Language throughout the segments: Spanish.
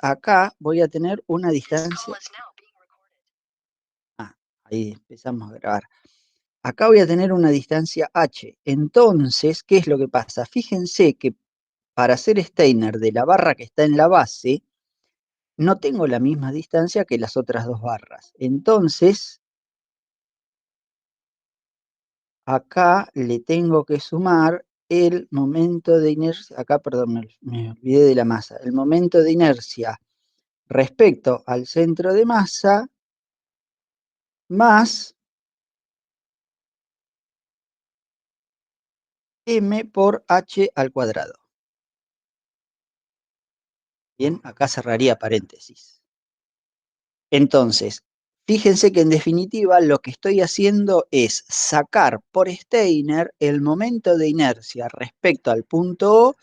acá voy a tener una distancia. Ahí empezamos a grabar. Acá voy a tener una distancia h. Entonces, ¿qué es lo que pasa? Fíjense que para hacer Steiner de la barra que está en la base, no tengo la misma distancia que las otras dos barras. Entonces, acá le tengo que sumar el momento de inercia. Acá, perdón, me olvidé de la masa. El momento de inercia respecto al centro de masa más m por h al cuadrado. Bien, acá cerraría paréntesis. Entonces, fíjense que en definitiva lo que estoy haciendo es sacar por Steiner el momento de inercia respecto al punto O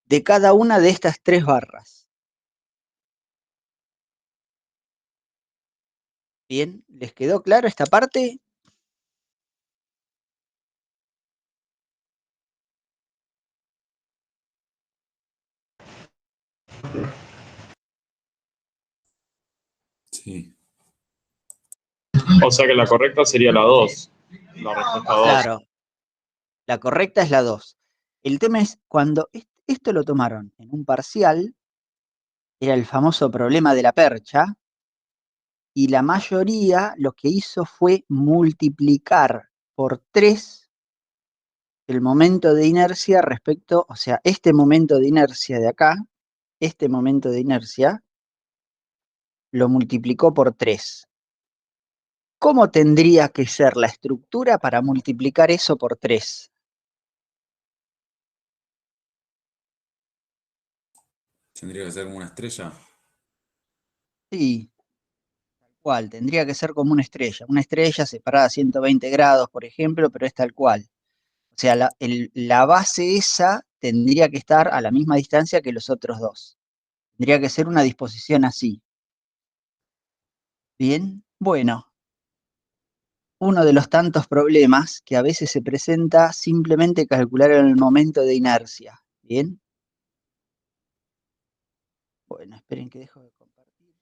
de cada una de estas tres barras. Bien, ¿les quedó claro esta parte? Sí. O sea que la correcta sería la 2. La respuesta 2. Claro, la correcta es la 2. El tema es cuando esto lo tomaron en un parcial, era el famoso problema de la percha, y la mayoría lo que hizo fue multiplicar por 3 el momento de inercia respecto, o sea, este momento de inercia de acá, este momento de inercia, lo multiplicó por 3. ¿Cómo tendría que ser la estructura para multiplicar eso por 3? Tendría que ser como una estrella. Sí, tal cual, tendría que ser como una estrella separada a 120 grados, por ejemplo, pero es tal cual. O sea, la base esa tendría que estar a la misma distancia que los otros dos. Tendría que ser una disposición así. Bien, bueno, uno de los tantos problemas que a veces se presenta simplemente calcular el momento de inercia. Bien. Bueno, esperen que dejo de compartir.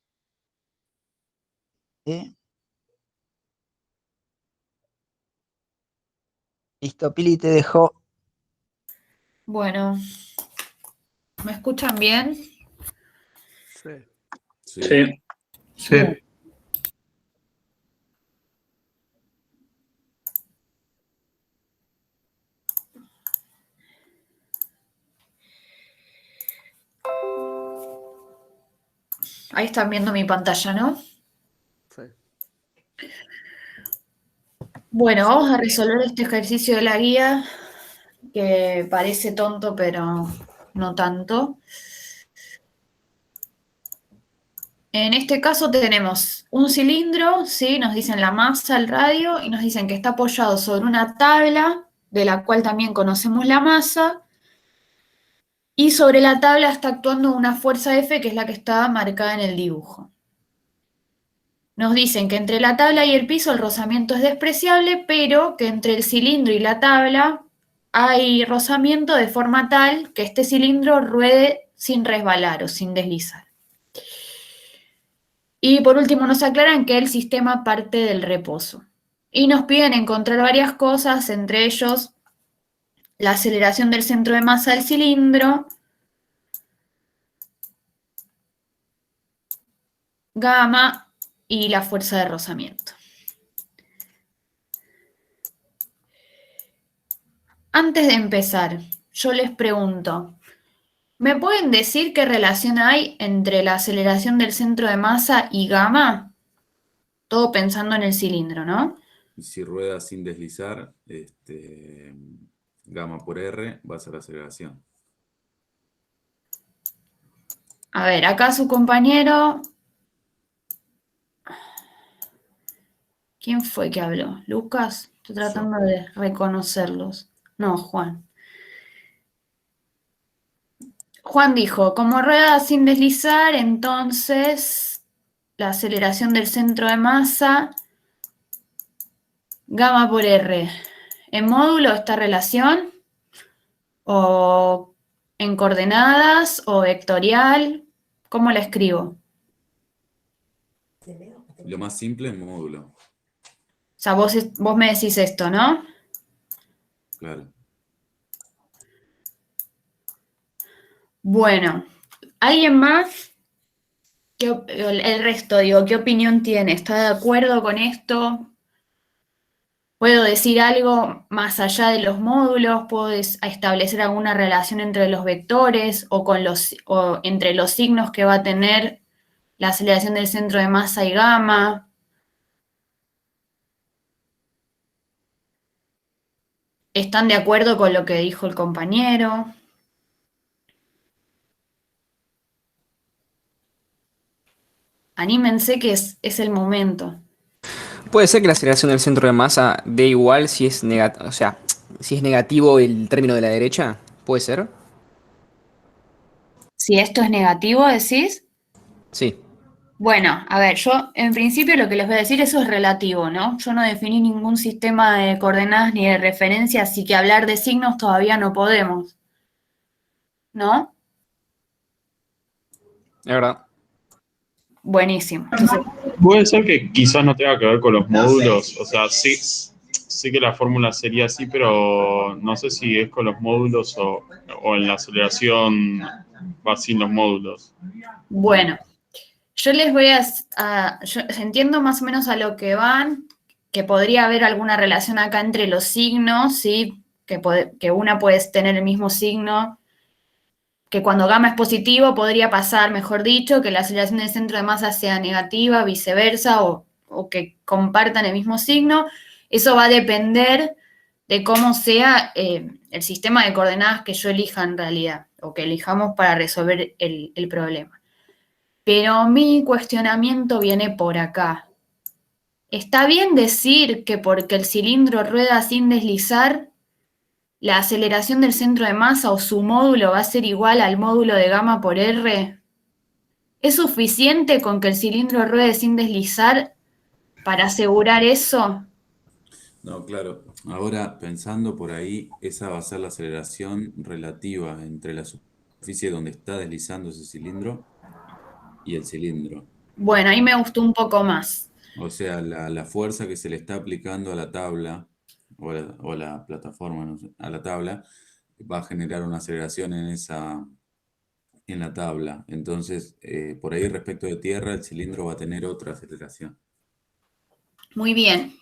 Listo, Pili, te dejo. Bueno, ¿me escuchan bien? Sí. Sí. Ahí están viendo mi pantalla, ¿no? Sí. Bueno, vamos a resolver este ejercicio de la guía, que parece tonto, pero no tanto. En este caso tenemos un cilindro, ¿sí? Nos dicen la masa, el radio, y nos dicen que está apoyado sobre una tabla, de la cual también conocemos la masa, y sobre la tabla está actuando una fuerza F, que es la que está marcada en el dibujo. Nos dicen que entre la tabla y el piso el rozamiento es despreciable, pero que entre el cilindro y la tabla hay rozamiento de forma tal que este cilindro ruede sin resbalar o sin deslizar. Y por último nos aclaran que el sistema parte del reposo. Y nos piden encontrar varias cosas, entre ellos la aceleración del centro de masa del cilindro, gamma y la fuerza de rozamiento. Antes de empezar, yo les pregunto, ¿me pueden decir qué relación hay entre la aceleración del centro de masa y gamma? Todo pensando en el cilindro, ¿no? Y si rueda sin deslizar, gamma por R va a ser la aceleración. A ver, acá su compañero... ¿Quién fue que habló? ¿Lucas? Estoy tratando de reconocerlos. No, Juan. Juan dijo, como rueda sin deslizar, entonces la aceleración del centro de masa, gamma por R. ¿En módulo esta relación? ¿O en coordenadas? ¿O vectorial? ¿Cómo la escribo? Lo más simple es módulo, O sea, vos me decís esto, ¿no? claro. Bueno, ¿alguien más? El resto, digo, ¿qué opinión tiene? ¿Está de acuerdo con esto? ¿Puedo decir algo más allá de los módulos? ¿Puedo establecer alguna relación entre los vectores o entre los signos que va a tener la aceleración del centro de masa y gamma? ¿Están de acuerdo con lo que dijo el compañero? Anímense que es el momento. Puede ser que la aceleración del centro de masa dé igual si es negativo, o sea, si es negativo el término de la derecha, puede ser. Si esto es negativo, decís. Sí. Bueno, a ver, yo en principio lo que les voy a decir, eso es relativo, ¿no? Yo no definí ningún sistema de coordenadas ni de referencia, así que hablar de signos todavía no podemos, ¿no? Es verdad. Buenísimo. Entonces, Puede ser que quizás no tenga que ver con los módulos, o sea, sí, sí que la fórmula sería así, pero no sé si es con los módulos o en la aceleración va sin los módulos. bueno, yo les voy yo entiendo más o menos a lo que van, que podría haber alguna relación acá entre los signos, ¿sí? Que una puede tener el mismo signo, que cuando gamma es positivo podría pasar, mejor dicho, que la aceleración del centro de masa sea negativa, viceversa, o que compartan el mismo signo. Eso va a depender de cómo sea el sistema de coordenadas que yo elija en realidad, o que elijamos para resolver el problema. Pero mi cuestionamiento viene por acá. ¿Está bien decir que porque el cilindro rueda sin deslizar, la aceleración del centro de masa o su módulo va a ser igual al módulo de gamma por R? ¿Es suficiente con que el cilindro ruede sin deslizar para asegurar eso? No, claro. Ahora, pensando por ahí, esa va a ser la aceleración relativa entre la superficie donde está deslizando ese cilindro y el cilindro. Bueno, ahí me gustó un poco más. O sea, la fuerza que se le está aplicando a la tabla, o a la plataforma, no sé, a la tabla, va a generar una aceleración en la tabla. Entonces, por ahí respecto de tierra, el cilindro va a tener otra aceleración. Muy bien.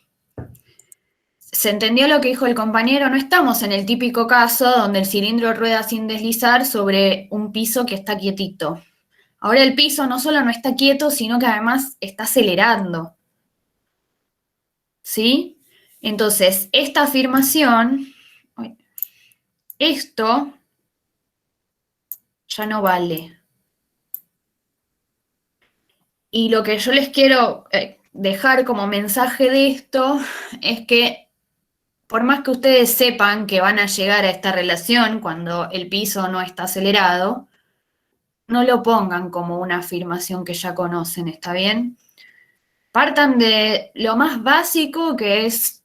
¿Se entendió lo que dijo el compañero? No estamos en el típico caso donde el cilindro rueda sin deslizar sobre un piso que está quietito. Ahora el piso no solo no está quieto, sino que además está acelerando. ¿Sí? Entonces, esta afirmación, esto ya no vale. Y lo que yo les quiero dejar como mensaje de esto es que por más que ustedes sepan que van a llegar a esta relación cuando el piso no está acelerado, no lo pongan como una afirmación que ya conocen, ¿está bien? Partan de lo más básico, que es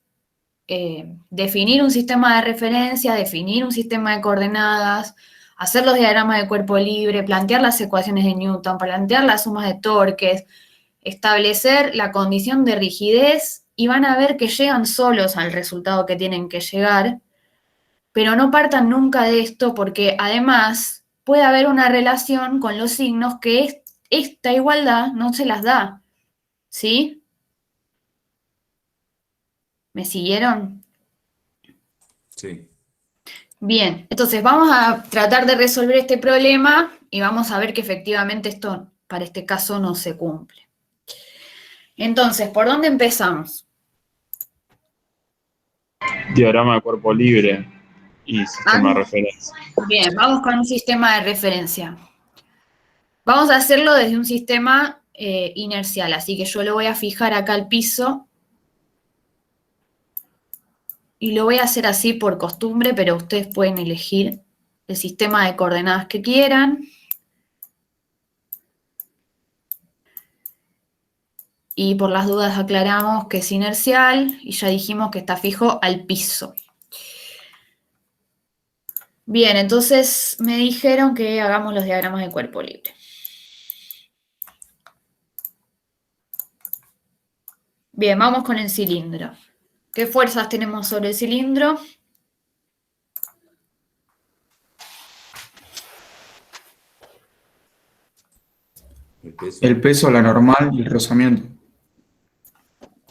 definir un sistema de referencia, definir un sistema de coordenadas, hacer los diagramas de cuerpo libre, plantear las ecuaciones de Newton, plantear las sumas de torques, establecer la condición de rigidez y van a ver que llegan solos al resultado que tienen que llegar, pero no partan nunca de esto porque además puede haber una relación con los signos que esta igualdad no se las da, ¿sí? ¿Me siguieron? Sí. Bien, entonces vamos a tratar de resolver este problema y vamos a ver que efectivamente esto para este caso no se cumple. Entonces, ¿por dónde empezamos? Diagrama de cuerpo libre y sistema de referencia. Bien, vamos con un sistema de referencia. Vamos a hacerlo desde un sistema inercial, así que yo lo voy a fijar acá al piso y lo voy a hacer así por costumbre, pero ustedes pueden elegir el sistema de coordenadas que quieran. Y por las dudas aclaramos que es inercial y ya dijimos que está fijo al piso. Bien, entonces me dijeron que hagamos los diagramas de cuerpo libre. Bien, vamos con el cilindro. ¿Qué fuerzas tenemos sobre el cilindro? El peso, la normal y el rozamiento.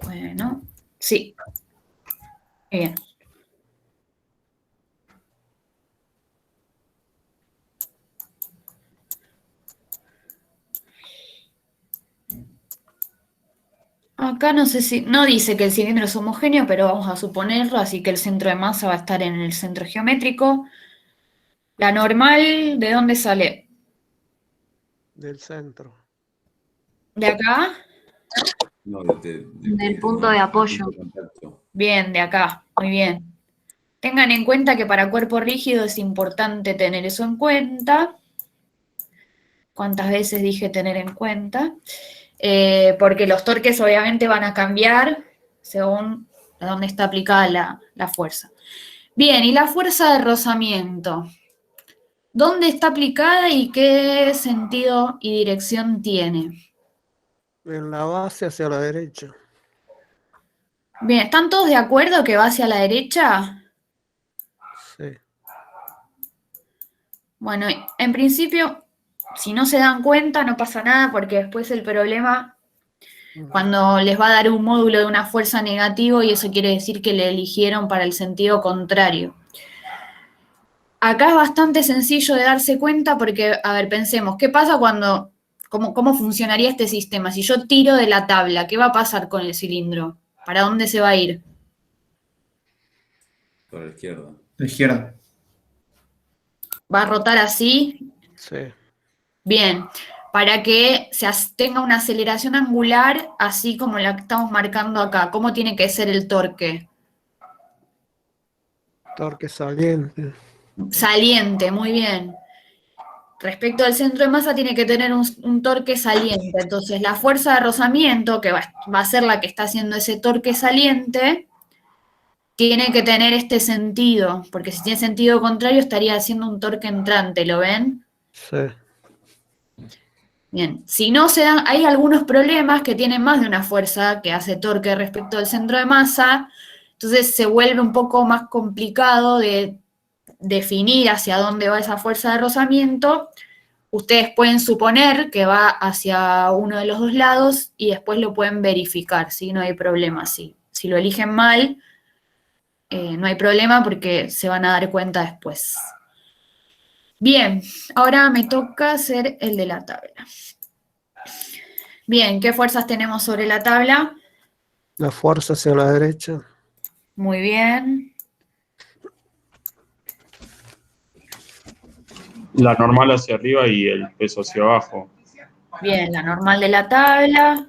Bueno, sí. Bien. Acá no sé si, no dice que el cilindro es homogéneo, pero vamos a suponerlo, así que el centro de masa va a estar en el centro geométrico. La normal, ¿de dónde sale? Del centro. ¿De acá? No, Del punto de apoyo. punto de contacto. Bien, de acá, muy bien. Tengan en cuenta que para cuerpo rígido es importante tener eso en cuenta. ¿Cuántas veces dije tener en cuenta? Porque los torques obviamente van a cambiar según a dónde está aplicada la fuerza. Bien, y la fuerza de rozamiento. ¿Dónde está aplicada y qué sentido y dirección tiene? En la base hacia la derecha. Bien, ¿están todos de acuerdo que va hacia la derecha? Sí. Bueno, en principio, si no se dan cuenta, no pasa nada, porque después el problema, cuando les va a dar un módulo de una fuerza negativo, y eso quiere decir que le eligieron para el sentido contrario. Acá es bastante sencillo de darse cuenta porque, a ver, pensemos, ¿qué pasa cuando, cómo funcionaría este sistema? Si yo tiro de la tabla, ¿qué va a pasar con el cilindro? ¿Para dónde se va a ir? Para la izquierda. La izquierda. ¿Va a rotar así? Sí. Bien, para que tenga una aceleración angular, así como la que estamos marcando acá. ¿Cómo tiene que ser el torque? Torque saliente. Saliente, muy bien. Respecto al centro de masa, tiene que tener un torque saliente. Entonces, la fuerza de rozamiento, que va a ser la que está haciendo ese torque saliente, tiene que tener este sentido, porque si tiene sentido contrario, estaría haciendo un torque entrante, ¿lo ven? Sí. Bien, si no se dan, hay algunos problemas que tienen más de una fuerza que hace torque respecto al centro de masa, entonces se vuelve un poco más complicado de definir hacia dónde va esa fuerza de rozamiento. Ustedes pueden suponer que va hacia uno de los dos lados y después lo pueden verificar, ¿sí? No hay problema. Si lo eligen mal, no hay problema porque se van a dar cuenta después. Bien, ahora me toca hacer el de la tabla. Bien, ¿qué fuerzas tenemos sobre la tabla? La fuerza hacia la derecha. Muy bien. La normal hacia arriba y el peso hacia abajo. Bien, la normal de la tabla.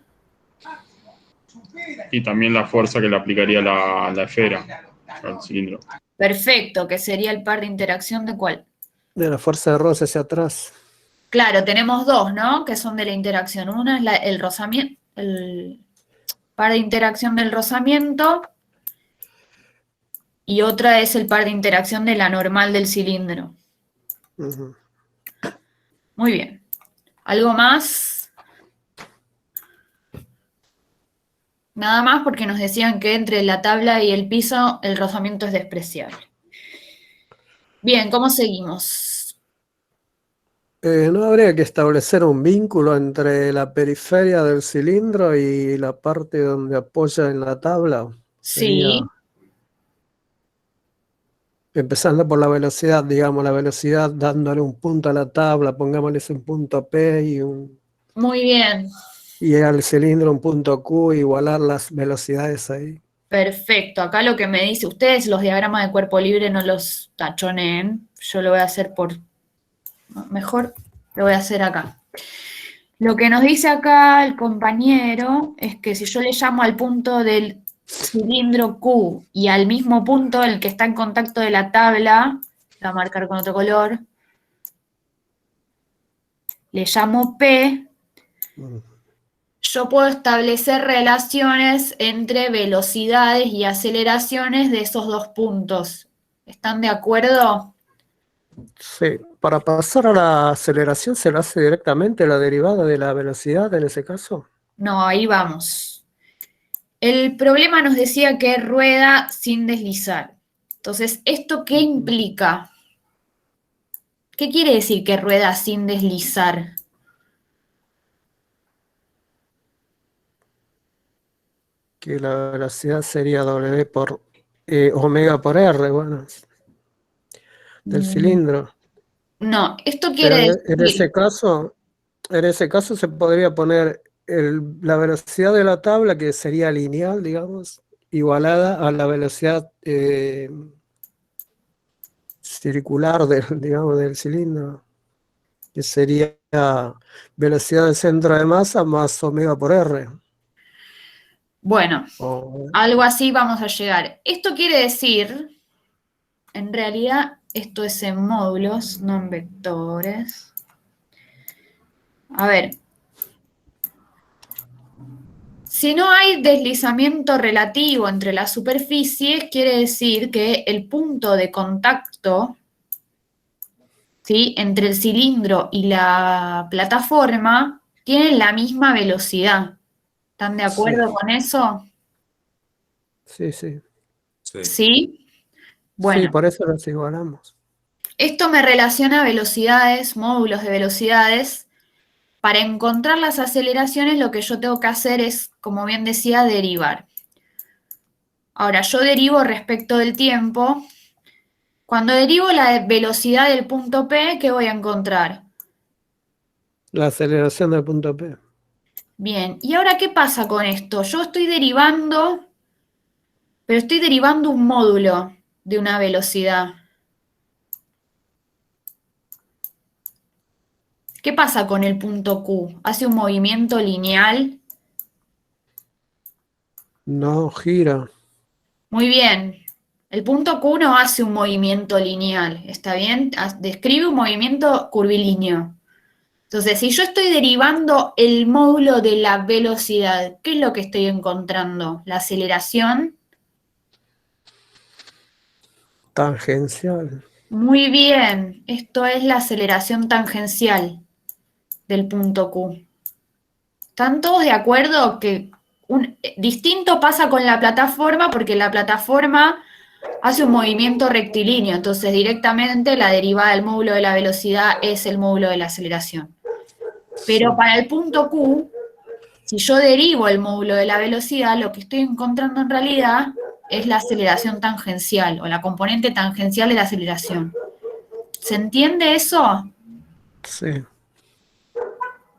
Y también la fuerza que le aplicaría la esfera al cilindro. Perfecto, que sería el par de interacción de cuál. De la fuerza de roce hacia atrás. Claro, tenemos dos, ¿no? Que son de la interacción. Una es el rozamiento, el par de interacción del rozamiento, y otra es el par de interacción de la normal del cilindro. Ujú. Muy bien. ¿Algo más? Nada más porque nos decían que entre la tabla y el piso el rozamiento es despreciable. Bien, ¿cómo seguimos? ¿No habría que establecer un vínculo entre la periferia del cilindro y la parte donde apoya en la tabla? Sí, Empezando por la velocidad, digamos, la velocidad dándole un punto a la tabla, pongámosles un punto P muy bien. y al cilindro un punto Q, igualar las velocidades ahí. Perfecto. Acá lo que me dice, ustedes los diagramas de cuerpo libre no los tachoneen. Yo lo voy a hacer mejor lo voy a hacer acá. Lo que nos dice acá el compañero es que si yo le llamo al punto del cilindro Q y al mismo punto el que está en contacto de la tabla, la voy a marcar con otro color, le llamo P, yo puedo establecer relaciones entre velocidades y aceleraciones de esos dos puntos. ¿Están de acuerdo? Sí, para pasar a la aceleración se lo hace directamente la derivada de la velocidad en ese caso. No, ahí vamos. El problema nos decía que rueda sin deslizar. Entonces, ¿esto qué implica? ¿Qué quiere decir que rueda sin deslizar? Que la velocidad sería W por omega por R, bueno, del cilindro. No, esto Pero quiere en decir, ese caso se podría poner la velocidad de la tabla, que sería lineal, digamos, igualada a la velocidad circular digamos, del cilindro, que sería velocidad del centro de masa más omega por R. bueno, O- algo así vamos a llegar. Esto quiere decir, en realidad, esto es en módulos, no en vectores. A ver, si no hay deslizamiento relativo entre las superficies, quiere decir que el punto de contacto, ¿sí?, entre el cilindro y la plataforma tienen la misma velocidad. ¿Están de acuerdo con eso? sí, sí. Sí. ¿Sí? Sí, Bueno, por eso los igualamos. esto me relaciona velocidades, módulos de velocidades. Para encontrar las aceleraciones, lo que yo tengo que hacer es, como bien decía, derivar. Ahora, yo derivo respecto del tiempo. Cuando derivo la velocidad del punto P, ¿qué voy a encontrar? La aceleración del punto P. Bien, ¿y ahora qué pasa con esto? Yo estoy derivando, pero estoy derivando un módulo de una velocidad. ¿Qué pasa con el punto Q? ¿Hace un movimiento lineal? No gira. Muy bien. El punto Q no hace un movimiento lineal, ¿está bien? Describe un movimiento curvilíneo. Entonces, si yo estoy derivando el módulo de la velocidad, ¿qué es lo que estoy encontrando? ¿La aceleración? Tangencial. Muy bien, esto es la aceleración tangencial del punto Q. ¿Están todos de acuerdo que distinto pasa con la plataforma porque la plataforma hace un movimiento rectilíneo, entonces directamente la derivada del módulo de la velocidad es el módulo de la aceleración. Pero Sí. para el punto Q, si yo derivo el módulo de la velocidad, lo que estoy encontrando en realidad es la aceleración tangencial o la componente tangencial de la aceleración. ¿Se entiende eso? Sí.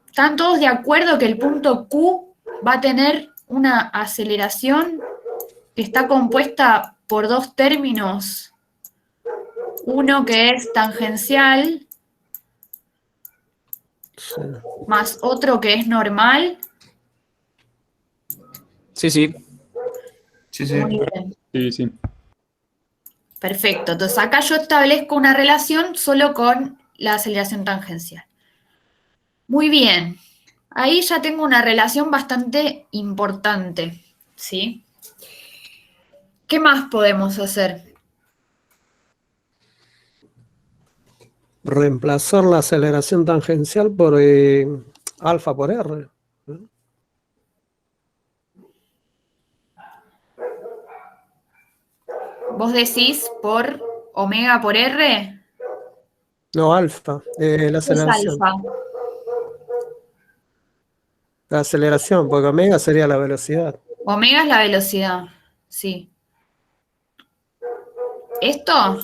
¿Están todos de acuerdo que el punto Q va a tener una aceleración que está compuesta por dos términos? Uno que es tangencial Sí. más otro que es normal. Sí, sí. Sí, sí. Muy bien. Sí, sí. Perfecto. Entonces acá yo establezco una relación solo con la aceleración tangencial. Muy bien. Ahí ya tengo una relación bastante importante, ¿sí? ¿Qué más podemos hacer? Reemplazar la aceleración tangencial por alfa por R. ¿Vos decís por omega por R? No, alfa. La ¿Qué es aceleración. alfa? La aceleración, porque omega sería la velocidad. Omega es la velocidad, sí. ¿Esto?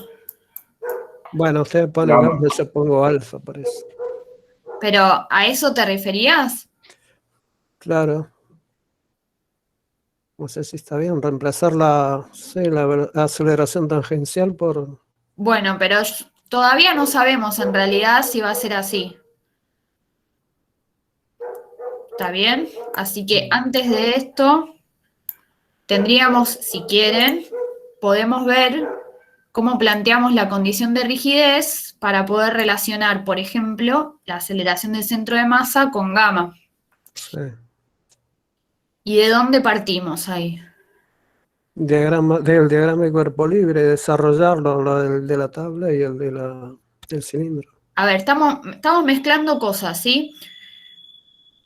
Bueno, ustedes ponen alfa, yo pongo alfa, por eso. ¿Pero a eso te referías? Claro. No sé si está bien. Reemplazar la aceleración tangencial por... Bueno, pero todavía no sabemos en realidad si va a ser así. ¿Está bien? Así que antes de esto, tendríamos, si quieren, podemos ver cómo planteamos la condición de rigidez para poder relacionar, por ejemplo, la aceleración del centro de masa con gamma. Sí. ¿Y de dónde partimos ahí? Del diagrama de cuerpo libre, desarrollarlo, lo de la tabla y el del cilindro. A ver, estamos mezclando cosas, ¿sí?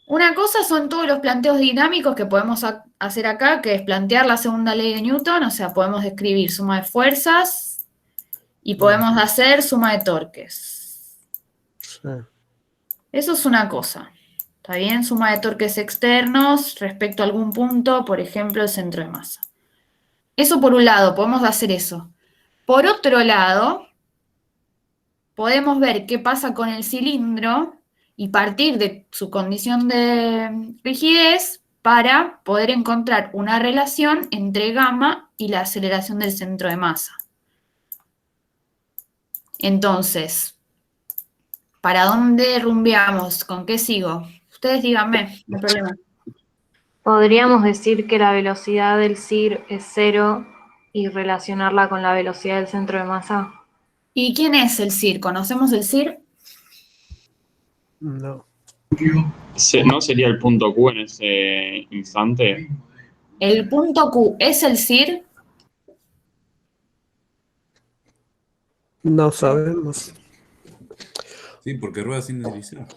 Una cosa son todos los planteos dinámicos que podemos hacer acá, que es plantear la segunda ley de Newton, o sea, podemos describir suma de fuerzas y podemos hacer suma de torques. Sí. Eso es una cosa. ¿Está bien? Suma de torques externos respecto a algún punto, por ejemplo, el centro de masa. Eso por un lado, podemos hacer eso. Por otro lado, podemos ver qué pasa con el cilindro y partir de su condición de rigidez para poder encontrar una relación entre gamma y la aceleración del centro de masa. Entonces, ¿para dónde rumbeamos? ¿Con qué sigo? Ustedes díganme, no hay problema. Podríamos decir que la velocidad del CIR es 0 y relacionarla con la velocidad del centro de masa. ¿Y quién es el CIR? ¿Conocemos el CIR? No. ¿No sería el punto Q en ese instante? ¿El punto Q es el CIR? No sabemos. Sí, porque rueda sin deslizar.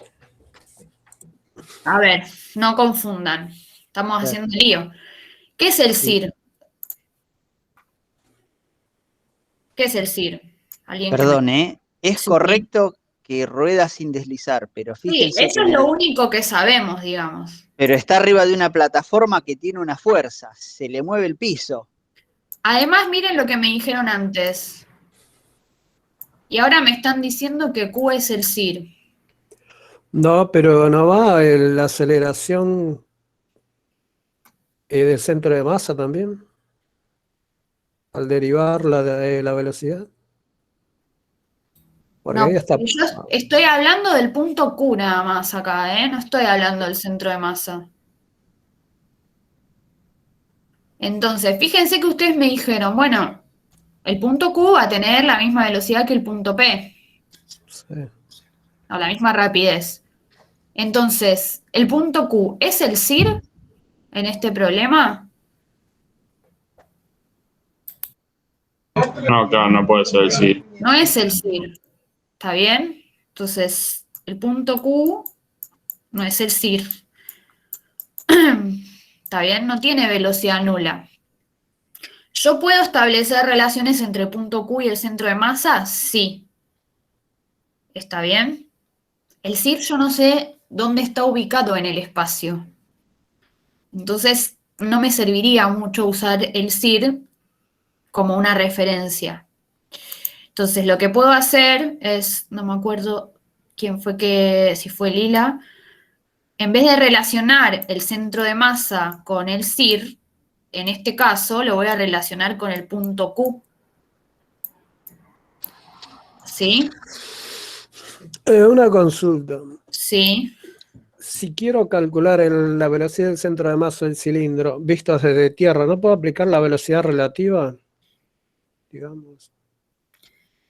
A ver, no confundan. Estamos haciendo un lío. ¿Qué es el CIR? ¿Qué es el CIR? ¿Alguien que Perdón, me... es Sí. correcto que rueda sin deslizar, pero Sí, fíjense eso que es lo único que sabemos, digamos. pero está arriba de una plataforma que tiene una fuerza, se le mueve el piso. Además, miren lo que me dijeron antes. Y ahora me están diciendo que Q es el CIR. No, pero no va la aceleración del centro de masa también, al derivar la velocidad. Porque No, ahí está. yo estoy hablando del punto Q nada más acá, ¿eh? No estoy hablando del centro de masa. Entonces, fíjense que ustedes me dijeron, bueno, el punto Q va a tener la misma velocidad que el punto P, Sí. o la misma rapidez. Entonces, ¿el punto Q es el CIR en este problema? No, claro, no puede ser el CIR. No es el CIR, ¿está bien? Entonces, el punto Q no es el CIR. ¿Está bien? No tiene velocidad nula. ¿Yo puedo establecer relaciones entre el punto Q y el centro de masa? Sí. ¿Está bien? El CIR yo no sé dónde está ubicado en el espacio. Entonces, no me serviría mucho usar el CIR como una referencia. Entonces, lo que puedo hacer es, no me acuerdo quién fue si fue Lila, en vez de relacionar el centro de masa con el CIR, en este caso lo voy a relacionar con el punto Q. ¿Sí? Una consulta. Sí. Si quiero calcular la velocidad del centro de masa del cilindro visto desde tierra, ¿no puedo aplicar la velocidad relativa? Digamos.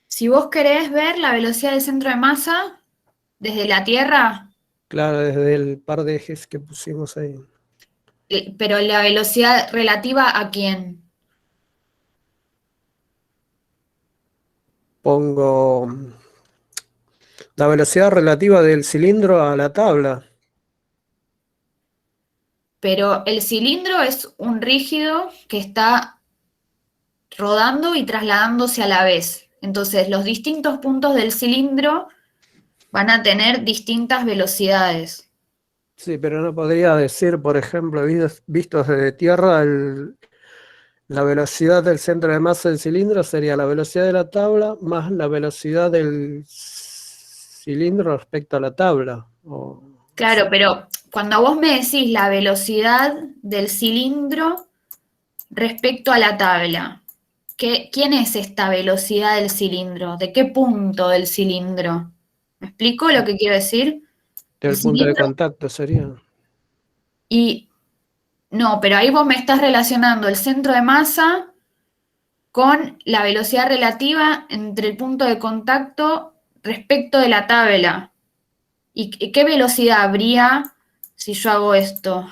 Si vos querés ver la velocidad del centro de masa desde la Tierra, Claro, desde el par de ejes que pusimos ahí. pero la velocidad relativa ¿a quién? Pongo la velocidad relativa del cilindro a la tabla. Pero el cilindro es un rígido que está rodando y trasladándose a la vez. Entonces, los distintos puntos del cilindro van a tener distintas velocidades. Sí, pero no podría decir, por ejemplo, vistos desde tierra, la velocidad del centro de masa del cilindro sería la velocidad de la tabla más la velocidad del cilindro respecto a la tabla. Claro, pero cuando vos me decís la velocidad del cilindro respecto a la tabla, ¿quién es esta velocidad del cilindro? ¿De qué punto del cilindro? ¿Me explico lo que quiero decir? El Del punto de cilindro contacto sería. No, pero ahí vos me estás relacionando el centro de masa con la velocidad relativa entre el punto de contacto respecto de la tabla. ¿Y qué velocidad habría si yo hago esto?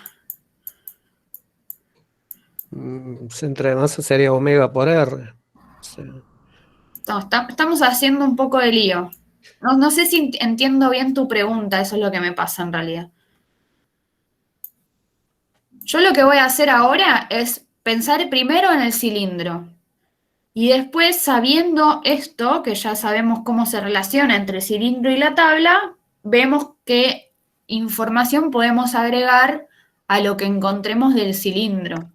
Centro de masa sería omega por R. Sí. No, estamos haciendo un poco de lío. No sé si entiendo bien tu pregunta, eso es lo que me pasa en realidad. Yo lo que voy a hacer ahora es pensar primero en el cilindro. Y después, sabiendo esto, que ya sabemos cómo se relaciona entre el cilindro y la tabla, vemos qué información podemos agregar a lo que encontremos del cilindro.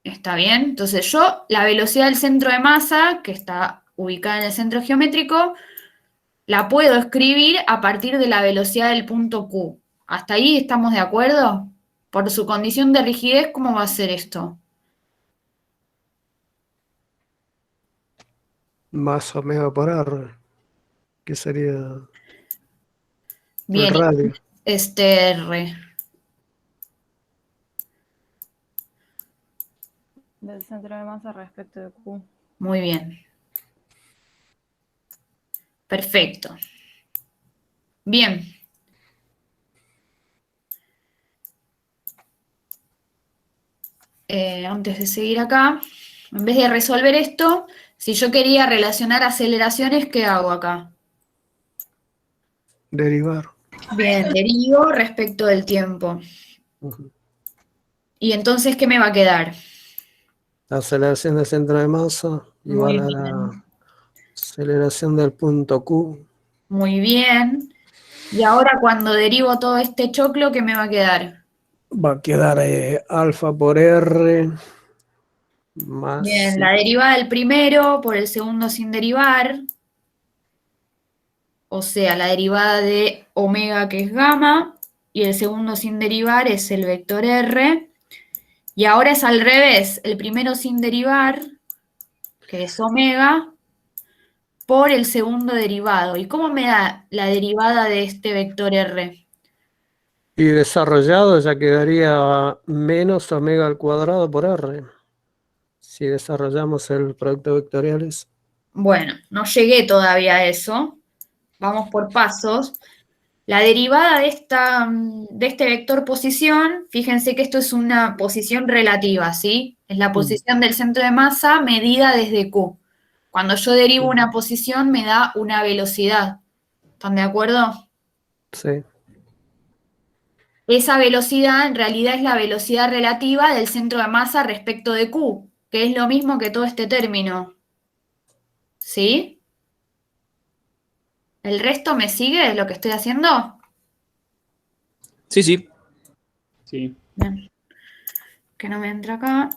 ¿Está bien? Entonces yo, la velocidad del centro de masa, que está ubicada en el centro geométrico, la puedo escribir a partir de la velocidad del punto Q. ¿Hasta ahí estamos de acuerdo? Por su condición de rigidez, ¿cómo va a ser esto? Más omega por R, que sería el Bien, radio. este R. Del centro de masa respecto de Q. Muy bien. Perfecto. Bien. Antes de seguir acá, en vez de resolver esto, si yo quería relacionar aceleraciones, ¿qué hago acá? Derivar. Bien, derivo respecto del tiempo. Ujú. Y entonces, ¿qué me va a quedar? La aceleración del centro de masa Muy igual a la aceleración del punto Q. Muy bien. Y ahora cuando derivo todo este choclo, ¿qué me va a quedar? Va a quedar alfa por R más... Bien, la derivada del primero por el segundo sin derivar, o sea, la derivada de omega, que es gamma, y el segundo sin derivar es el vector R. Y ahora es al revés, el primero sin derivar, que es omega, por el segundo derivado. ¿Y cómo me da la derivada de este vector R? Y desarrollado ya quedaría menos omega al cuadrado por R. Si desarrollamos el producto vectoriales. Bueno, no llegué todavía a eso. Vamos por pasos. La derivada de este vector posición, fíjense que esto es una posición relativa, ¿sí? Es la posición del centro de masa medida desde Q. Cuando yo derivo una posición me da una velocidad. ¿Están de acuerdo? Sí. Esa velocidad en realidad es la velocidad relativa del centro de masa respecto de Q, que es lo mismo que todo este término. ¿Sí? ¿El resto me sigue de lo que estoy haciendo? Sí, sí. Sí. Bien. Que no me entra acá.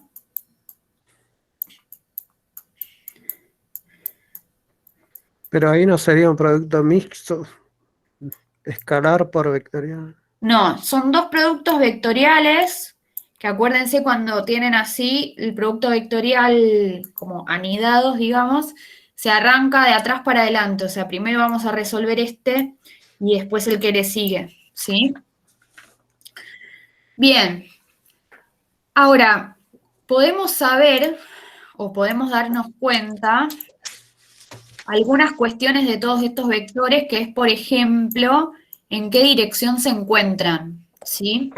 Pero ahí no sería un producto mixto, escalar por vectorial. No, son dos productos vectoriales, que acuérdense cuando tienen así el producto vectorial como anidados, digamos, se arranca de atrás para adelante. O sea, primero vamos a resolver este y después el que le sigue, ¿sí? Bien. Ahora, podemos saber o podemos darnos cuenta algunas cuestiones de todos estos vectores, que es, por ejemplo, en qué dirección se encuentran, ¿sí?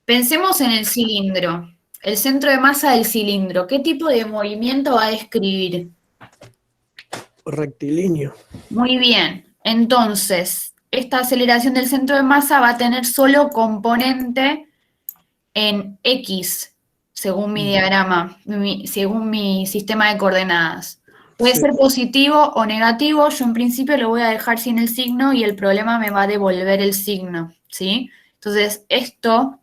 Pensemos en el cilindro, el centro de masa del cilindro. ¿Qué tipo de movimiento va a describir? Rectilíneo. Muy bien. Entonces, esta aceleración del centro de masa va a tener solo componente en X, según mi diagrama, según mi sistema de coordenadas. Puede Sí. ser positivo o negativo. Yo en principio lo voy a dejar sin el signo y el problema me va a devolver el signo, ¿sí? Entonces, esto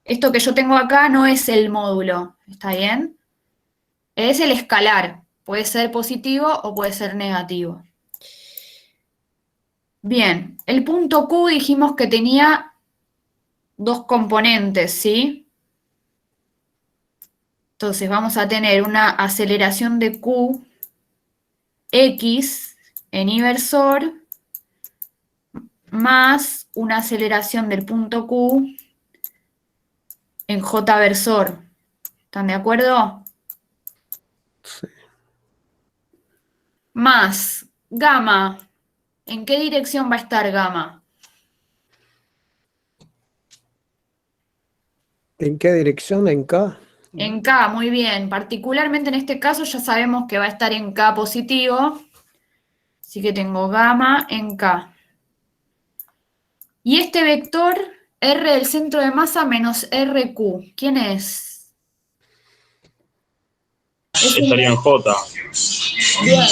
que yo tengo acá no es el módulo, ¿está bien? Es el escalar. Puede ser positivo o puede ser negativo. Bien, el punto Q dijimos que tenía dos componentes, ¿sí? Entonces vamos a tener una aceleración de Q X en inversor más una aceleración del punto Q en J versor. ¿Están de acuerdo? Sí. Más gamma. ¿En qué dirección va a estar gamma? ¿En qué dirección? ¿En K? En K, muy bien. Particularmente en este caso ya sabemos que va a estar en K positivo. Así que tengo gamma en K. Y este vector, R del centro de masa menos RQ, ¿quién es? Estaría en J. Bien.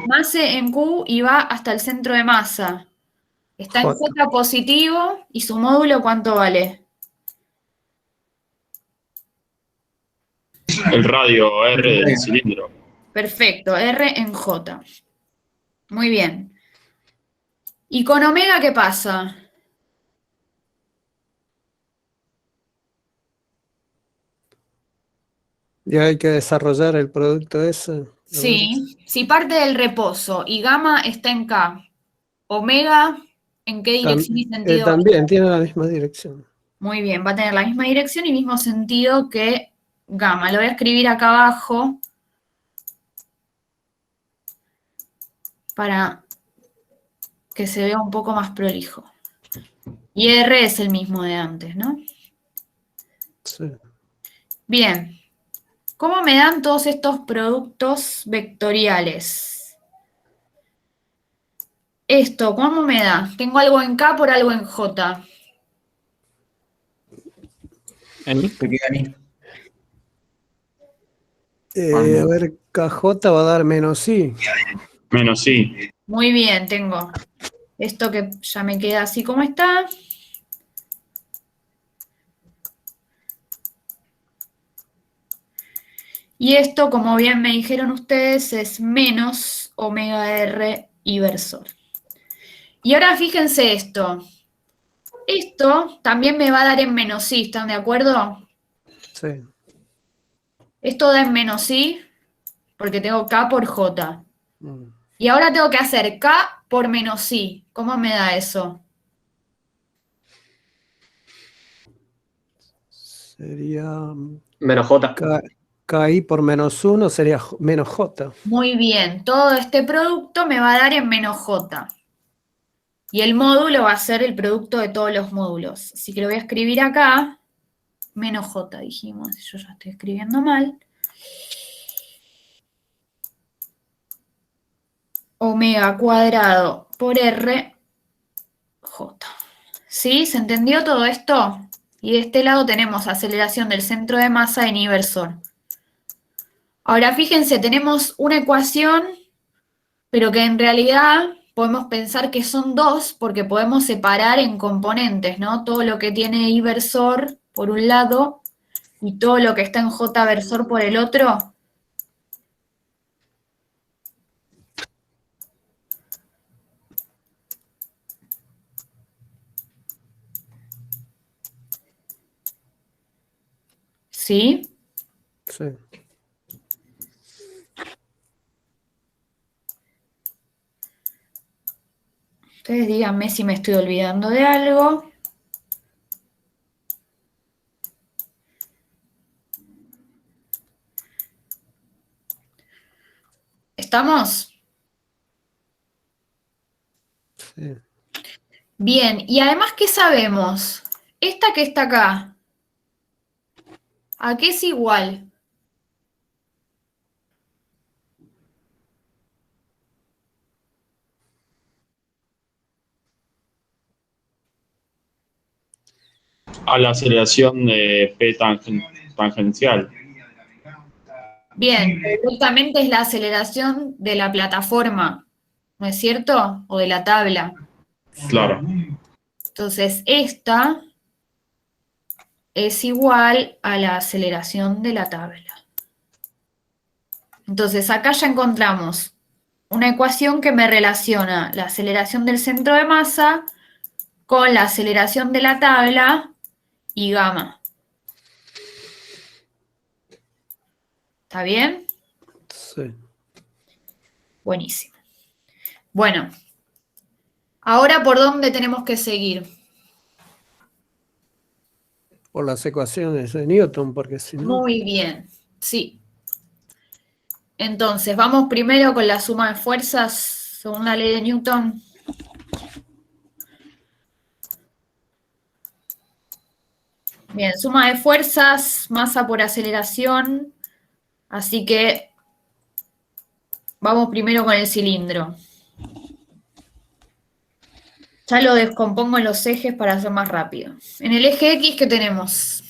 Nace en Q y va hasta el centro de masa. Está en J. J positivo y su módulo, ¿cuánto vale? El radio R del cilindro. Perfecto, R en J. Muy bien. ¿Y con omega qué pasa? Y hay que desarrollar el producto ese. A ver. Sí, si parte del reposo y gamma está en K, omega, ¿en qué dirección y sentido va? También tiene la misma dirección. Muy bien, va a tener la misma dirección y mismo sentido que gamma. Lo voy a escribir acá abajo para que se vea un poco más prolijo. Y R es el mismo de antes, ¿no? Sí. Bien. ¿Cómo me dan todos estos productos vectoriales? Esto, ¿cómo me da? Tengo algo en K por algo en J. Te queda ahí. A ver, KJ va a dar menos I. Menos I. Muy bien, tengo esto que ya me queda así como está. Y esto, como bien me dijeron ustedes, es menos omega R inversor. Y ahora fíjense esto. Esto también me va a dar en menos I, ¿están de acuerdo? Sí. Esto da en menos I porque tengo K por J. Mm. Y ahora tengo que hacer K por menos I. ¿Cómo me da eso? Sería Menos J. KI por menos 1 sería menos J. Muy bien, todo este producto me va a dar en menos J. Y el módulo va a ser el producto de todos los módulos. Así que lo voy a escribir acá. Menos J, dijimos. Yo ya estoy escribiendo mal. Omega cuadrado por R, J. ¿Sí? ¿Se entendió todo esto? Y de este lado tenemos aceleración del centro de masa en inversor. Ahora fíjense, tenemos una ecuación, pero que en realidad podemos pensar que son dos porque podemos separar en componentes, ¿no? Todo lo que tiene I versor por un lado y todo lo que está en J versor por el otro. ¿Sí? Sí. Ustedes díganme si me estoy olvidando de algo. ¿Estamos? Sí. Bien, y además, ¿qué sabemos? Esta que está acá, ¿a qué es igual? A la aceleración de P tangencial. Bien, directamente es la aceleración de la plataforma, ¿no es cierto? O de la tabla. Claro. Entonces, esta es igual a la aceleración de la tabla. Entonces, acá ya encontramos una ecuación que me relaciona la aceleración del centro de masa con la aceleración de la tabla y gamma. ¿Está bien? Sí. Buenísimo. Bueno, ahora ¿por dónde tenemos que seguir? Por las ecuaciones de Newton, porque si no. Muy bien, sí. Entonces, vamos primero con la suma de fuerzas según la ley de Newton. Bien, suma de fuerzas, masa por aceleración. Así que vamos primero con el cilindro. Ya lo descompongo en los ejes para hacer más rápido. En el eje X, ¿qué tenemos?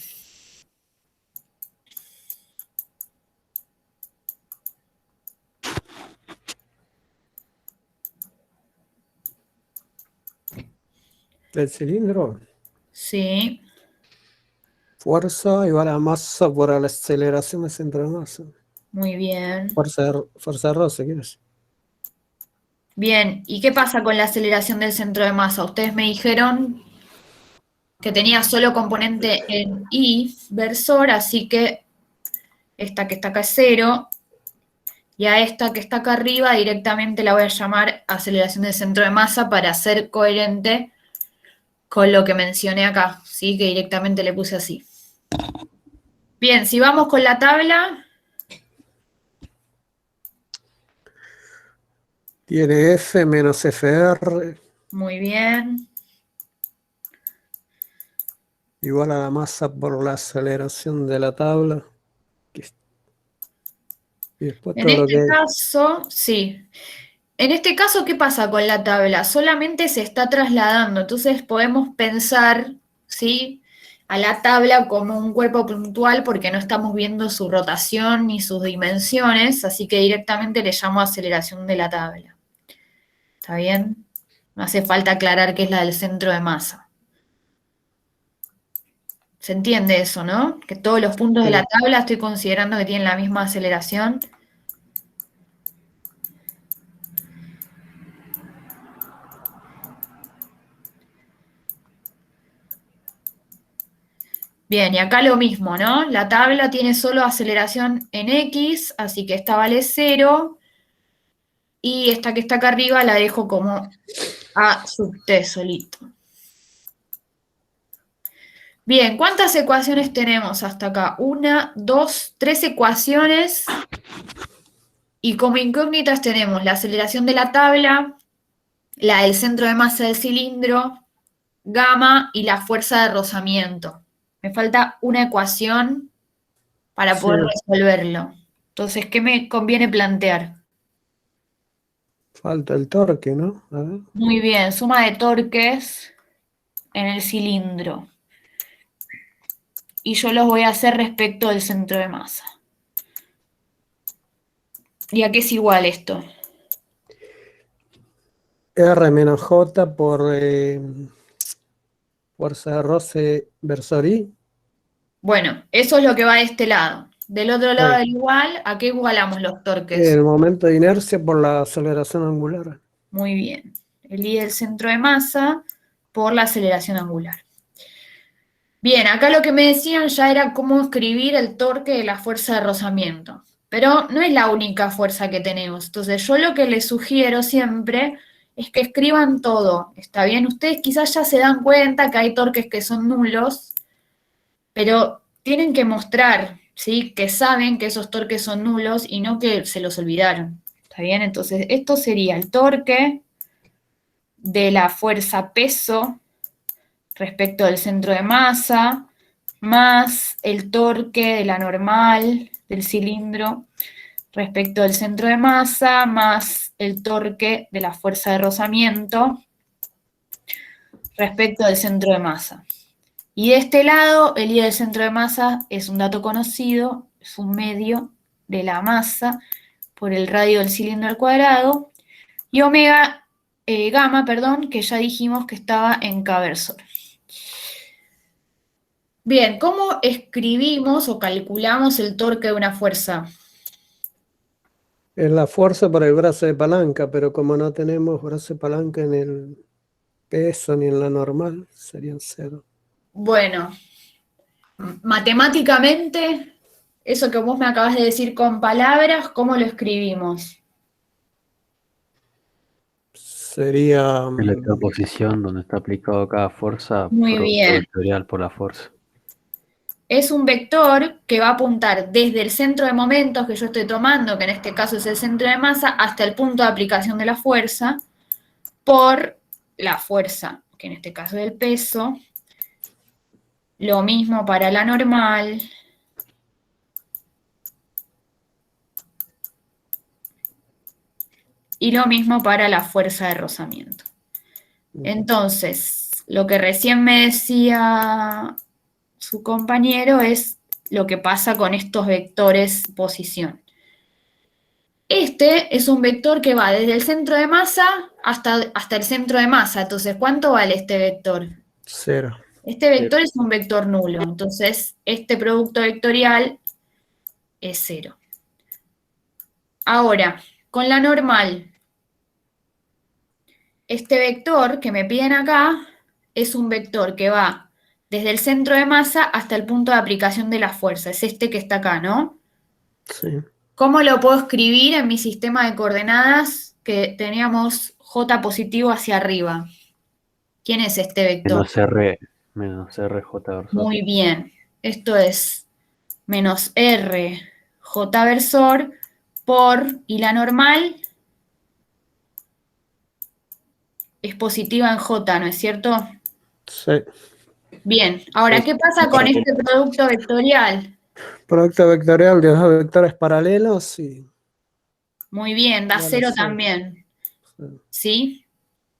El cilindro, Sí, fuerza igual a masa por la aceleración del centro de masa. muy bien. Fuerza de roce, ¿quieres? Bien, ¿y qué pasa con la aceleración del centro de masa? Ustedes me dijeron que tenía solo componente en Y versor, así que esta que está acá es 0, y a esta que está acá arriba directamente la voy a llamar aceleración del centro de masa para ser coherente con lo que mencioné acá, ¿sí? Que directamente le puse así. Bien, si vamos con la tabla, Tiene F menos FR muy bien. igual a la masa por la aceleración de la tabla. Y después En todo lo este que... caso, sí. En este caso, ¿qué pasa con la tabla? Solamente se está trasladando, entonces podemos pensar, ¿sí? A la tabla como un cuerpo puntual porque no estamos viendo su rotación ni sus dimensiones, así que directamente le llamo aceleración de la tabla. ¿Está bien? No hace falta aclarar que es la del centro de masa. ¿Se entiende eso, no? Que todos los puntos de la tabla estoy considerando que tienen la misma aceleración. Bien, y acá lo mismo, ¿no? La tabla tiene solo aceleración en X, así que esta vale 0. Y esta que está acá arriba la dejo como A sub T solito. Bien, ¿cuántas ecuaciones tenemos hasta acá? 1, 2, 3 ecuaciones. Y como incógnitas tenemos la aceleración de la tabla, la del centro de masa del cilindro, gamma y la fuerza de rozamiento. Me falta una ecuación para poder resolverlo. Entonces, ¿qué me conviene plantear? Falta el torque, ¿no? A ver. Muy bien, suma de torques en el cilindro. Y yo los voy a hacer respecto del centro de masa. ¿Y a qué es igual esto? R menos J por fuerza de roce versor I. Bueno, eso es lo que va de este lado. Del otro lado del igual, ¿a qué igualamos los torques? El momento de inercia por la aceleración angular. Muy bien. El I del centro de masa por la aceleración angular. Bien, acá lo que me decían ya era cómo escribir el torque de la fuerza de rozamiento. Pero no es la única fuerza que tenemos. Entonces yo lo que les sugiero siempre es que escriban todo. ¿Está bien? Ustedes quizás ya se dan cuenta que hay torques que son nulos, pero tienen que mostrar, ¿sí? Que saben que esos torques son nulos y no que se los olvidaron. ¿Está bien? Entonces esto sería el torque de la fuerza peso respecto del centro de masa, más el torque de la normal del cilindro respecto del centro de masa, más el torque de la fuerza de rozamiento respecto del centro de masa. Y de este lado, el I del centro de masa es un dato conocido, es un medio de la masa por el radio del cilindro al cuadrado, y gamma, que ya dijimos que estaba en K versor. Bien, ¿cómo escribimos o calculamos el torque de una fuerza? Es la fuerza por el brazo de palanca, pero como no tenemos brazo de palanca en el peso ni en la normal, serían 0. Bueno, matemáticamente, eso que vos me acabas de decir con palabras, ¿cómo lo escribimos? Sería... La posición donde está aplicado cada fuerza, Muy bien. vectorial por la fuerza. Es un vector que va a apuntar desde el centro de momentos que yo estoy tomando, que en este caso es el centro de masa, hasta el punto de aplicación de la fuerza, por la fuerza, que en este caso es el peso. Lo mismo para la normal. Y lo mismo para la fuerza de rozamiento. Entonces, lo que recién me decía su compañero es lo que pasa con estos vectores posición. Este es un vector que va desde el centro de masa hasta el centro de masa. Entonces, ¿cuánto vale este vector? 0. Este vector es un vector nulo. Entonces, este producto vectorial es 0. Ahora, con la normal, este vector que me piden acá es un vector que va desde el centro de masa hasta el punto de aplicación de la fuerza. Es este que está acá, ¿no? Sí. ¿Cómo lo puedo escribir en mi sistema de coordenadas que teníamos J positivo hacia arriba? ¿Quién es este vector? Menos RJ versor. Muy bien. Esto es menos R J versor por, y la normal es positiva en J, ¿no es cierto? Sí. Bien, ahora, ¿qué pasa con este producto vectorial? Producto vectorial de dos vectores paralelos y Muy bien, da vale 0 cero. también, Sí. ¿sí?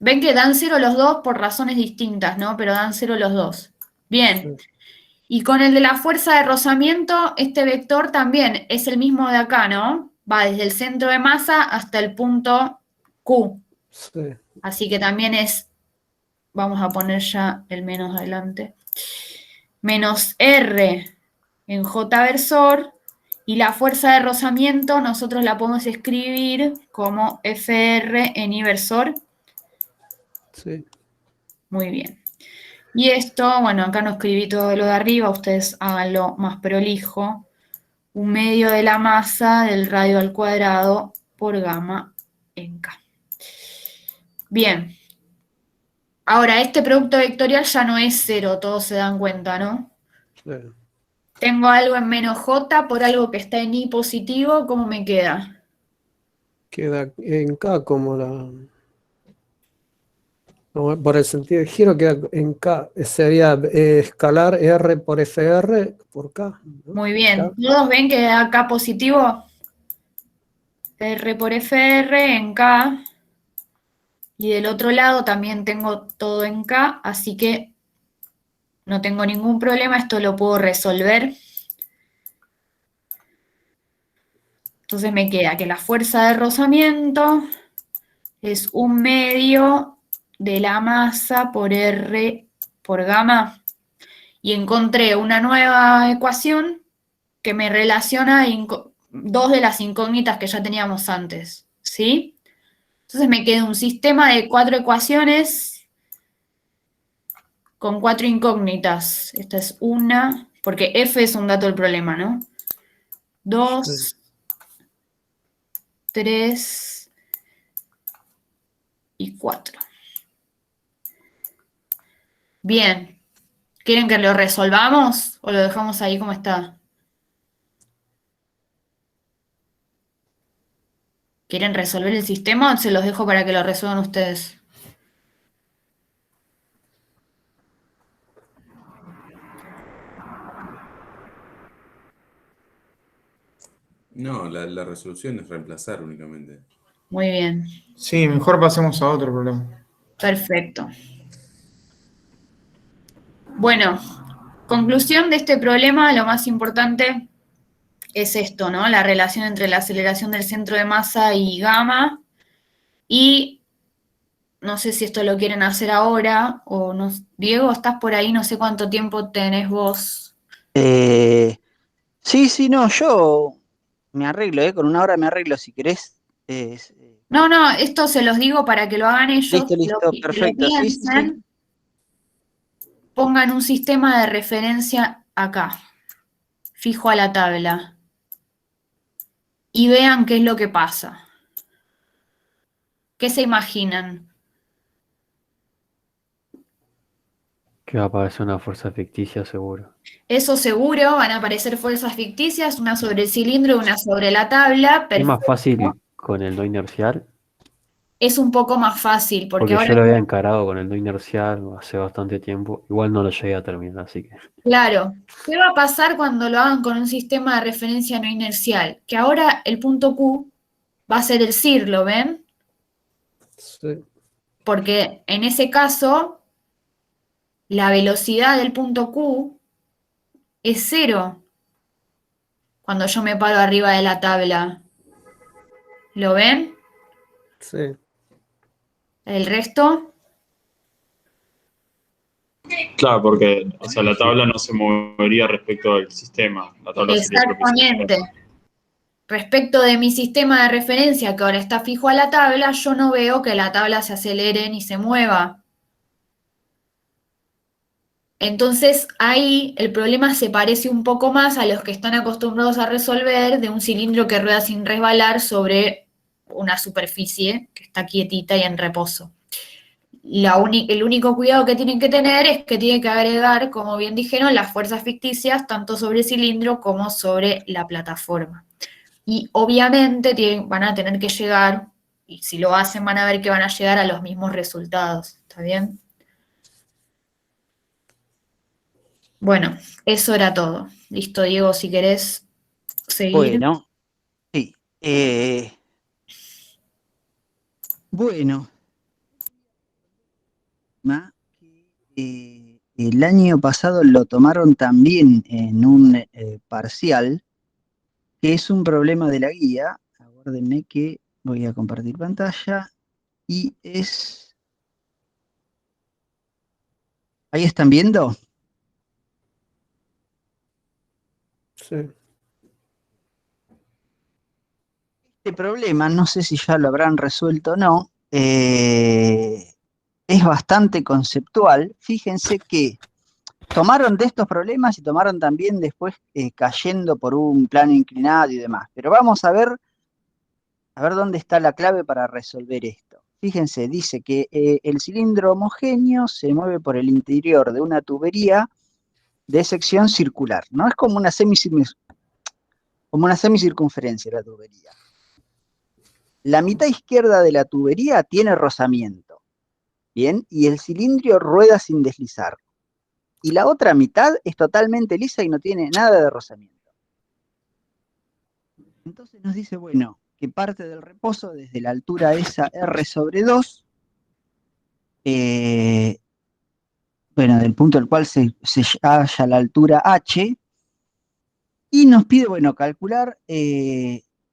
Ven que dan 0 los dos por razones distintas, ¿no? Pero dan 0 los dos. Bien. Sí. Y con el de la fuerza de rozamiento, este vector también es el mismo de acá, ¿no? Va desde el centro de masa hasta el punto Q. Sí. Así que también es, vamos a poner ya el menos adelante, menos R en J versor, y la fuerza de rozamiento nosotros la podemos escribir como FR en I versor. Sí. Muy bien. Y esto, bueno, acá no escribí todo lo de arriba, ustedes háganlo más prolijo. 1/2 de la masa del radio al cuadrado por gamma en K. Bien. Ahora, este producto vectorial ya no es 0, todos se dan cuenta, ¿no? Sí. Tengo algo en menos J por algo que está en I positivo, ¿cómo me queda? Queda en K como por el sentido de giro queda en K. Sería escalar R por FR por K, ¿no? Muy bien. K. ¿Todos ven que da K positivo? R por FR en K. Y del otro lado también tengo todo en K, así que no tengo ningún problema, esto lo puedo resolver. Entonces me queda que la fuerza de rozamiento es 1/2 de la masa por R por gamma. Y encontré una nueva ecuación que me relaciona dos de las incógnitas que ya teníamos antes, ¿sí? Entonces me queda un sistema de 4 ecuaciones con 4 incógnitas. Esta es una, porque F es un dato del problema, ¿no? 2, 3 y 4. Bien. ¿Quieren que lo resolvamos o lo dejamos ahí como está? ¿Quieren resolver el sistema o se los dejo para que lo resuelvan ustedes? No, la resolución es reemplazar únicamente. Muy bien. Sí, mejor pasemos a otro problema. Perfecto. Bueno, conclusión de este problema, lo más importante es esto, ¿no? La relación entre la aceleración del centro de masa y gamma. Y no sé si esto lo quieren hacer ahora o no. Diego, ¿estás por ahí? No sé cuánto tiempo tenés vos. Sí, no, yo me arreglo, con 1 hora me arreglo si querés. No, esto se los digo para que lo hagan ellos, Listo, que lo perfecto. Sí. piensen, pongan un sistema de referencia acá, fijo a la tabla, y vean qué es lo que pasa. ¿Qué se imaginan? Que va a aparecer una fuerza ficticia seguro. Eso seguro, van a aparecer fuerzas ficticias, una sobre el cilindro y una sobre la tabla. Es más Perfecto. fácil con el no inercial, Es un poco más fácil, porque porque ahora, yo lo había encarado con el no inercial hace bastante tiempo. Igual no lo llegué a terminar, así que. claro, ¿qué va a pasar cuando lo hagan con un sistema de referencia no inercial? Que ahora el punto Q va a ser el CIR, ¿lo ven? Sí. porque en ese caso la velocidad del punto Q es 0 cuando yo me paro arriba de la tabla. ¿Lo ven? Sí. El resto, Claro, porque, o sea, la tabla no se movería respecto al sistema. La tabla sería el propio exactamente. sistema. Respecto de mi sistema de referencia que ahora está fijo a la tabla, yo no veo que la tabla se acelere ni se mueva. Entonces ahí el problema se parece un poco más a los que están acostumbrados a resolver de un cilindro que rueda sin resbalar sobre una superficie que está quietita y en reposo. El único cuidado que tienen que tener es que tienen que agregar, como bien dijeron, las fuerzas ficticias tanto sobre el cilindro como sobre la plataforma. Y obviamente van a tener que llegar, y si lo hacen van a ver que van a llegar a los mismos resultados. ¿Está bien? Bueno, eso era todo. Listo, Diego, si querés seguir. Bueno, sí. Bueno, el año pasado lo tomaron también en un parcial, que es un problema de la guía. Aguárdenme que voy a compartir pantalla. Y es... ¿Ahí están viendo? Sí. Este problema, no sé si ya lo habrán resuelto o no, es bastante conceptual. Fíjense que tomaron de estos problemas y tomaron también después cayendo por un plano inclinado y demás. Pero vamos a ver dónde está la clave para resolver esto. Fíjense, dice que el cilindro homogéneo se mueve por el interior de una tubería de sección circular, ¿no? Es como una semicircunferencia la tubería. La mitad izquierda de la tubería tiene rozamiento, ¿bien? Y el cilindro rueda sin deslizar. Y la otra mitad es totalmente lisa y no tiene nada de rozamiento. Entonces nos dice, bueno, que parte del reposo desde la altura esa R sobre 2, bueno, del punto al cual se halla la altura H, y nos pide, bueno, calcular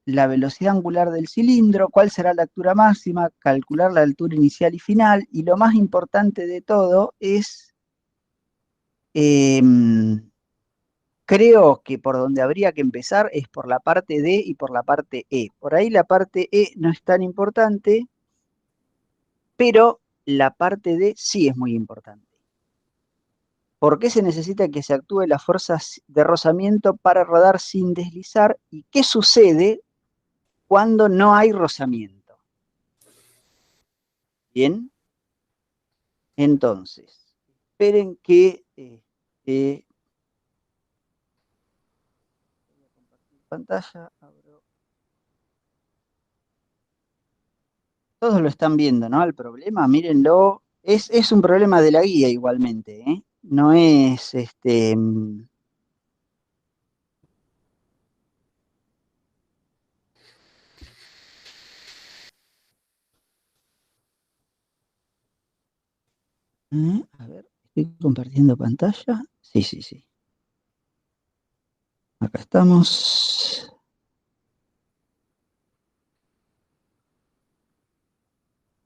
la velocidad angular del cilindro, cuál será la altura máxima, calcular la altura inicial y final, y lo más importante de todo es, creo que por donde habría que empezar es por la parte D y por la parte E. Por ahí la parte E no es tan importante, pero la parte D sí es muy importante. ¿Por qué se necesita que se actúe la fuerza de rozamiento para rodar sin deslizar? ¿Y qué sucede cuando no hay rozamiento? Bien, entonces, esperen que voy a compartir pantalla. Todos lo están viendo, ¿no? El problema, mírenlo, es un problema de la guía igualmente, ¿eh? No es a ver, estoy compartiendo pantalla. Sí, sí, sí. Acá estamos.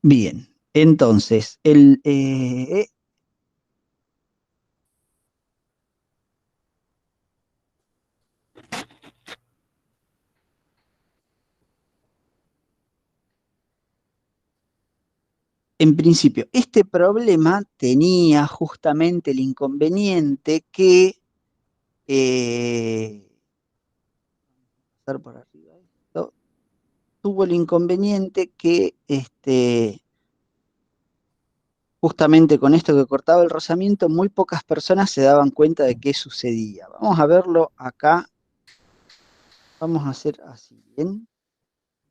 Bien, entonces, en principio, este problema tenía justamente el inconveniente que pasar por arriba esto, tuvo el inconveniente que justamente con esto que cortaba el rozamiento, muy pocas personas se daban cuenta de qué sucedía. Vamos a verlo acá. Vamos a hacer así, ¿bien?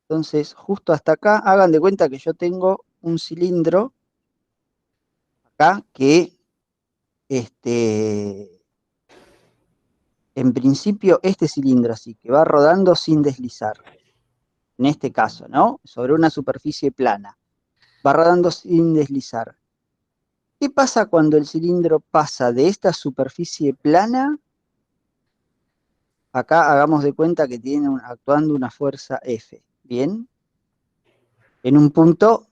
Entonces, justo hasta acá, hagan de cuenta que yo tengo un cilindro acá que, en principio, este cilindro así, que va rodando sin deslizar, en este caso, ¿no? Sobre una superficie plana. va rodando sin deslizar. ¿Qué pasa cuando el cilindro pasa de esta superficie plana? Acá hagamos de cuenta que tiene actuando una fuerza F, ¿bien? En un punto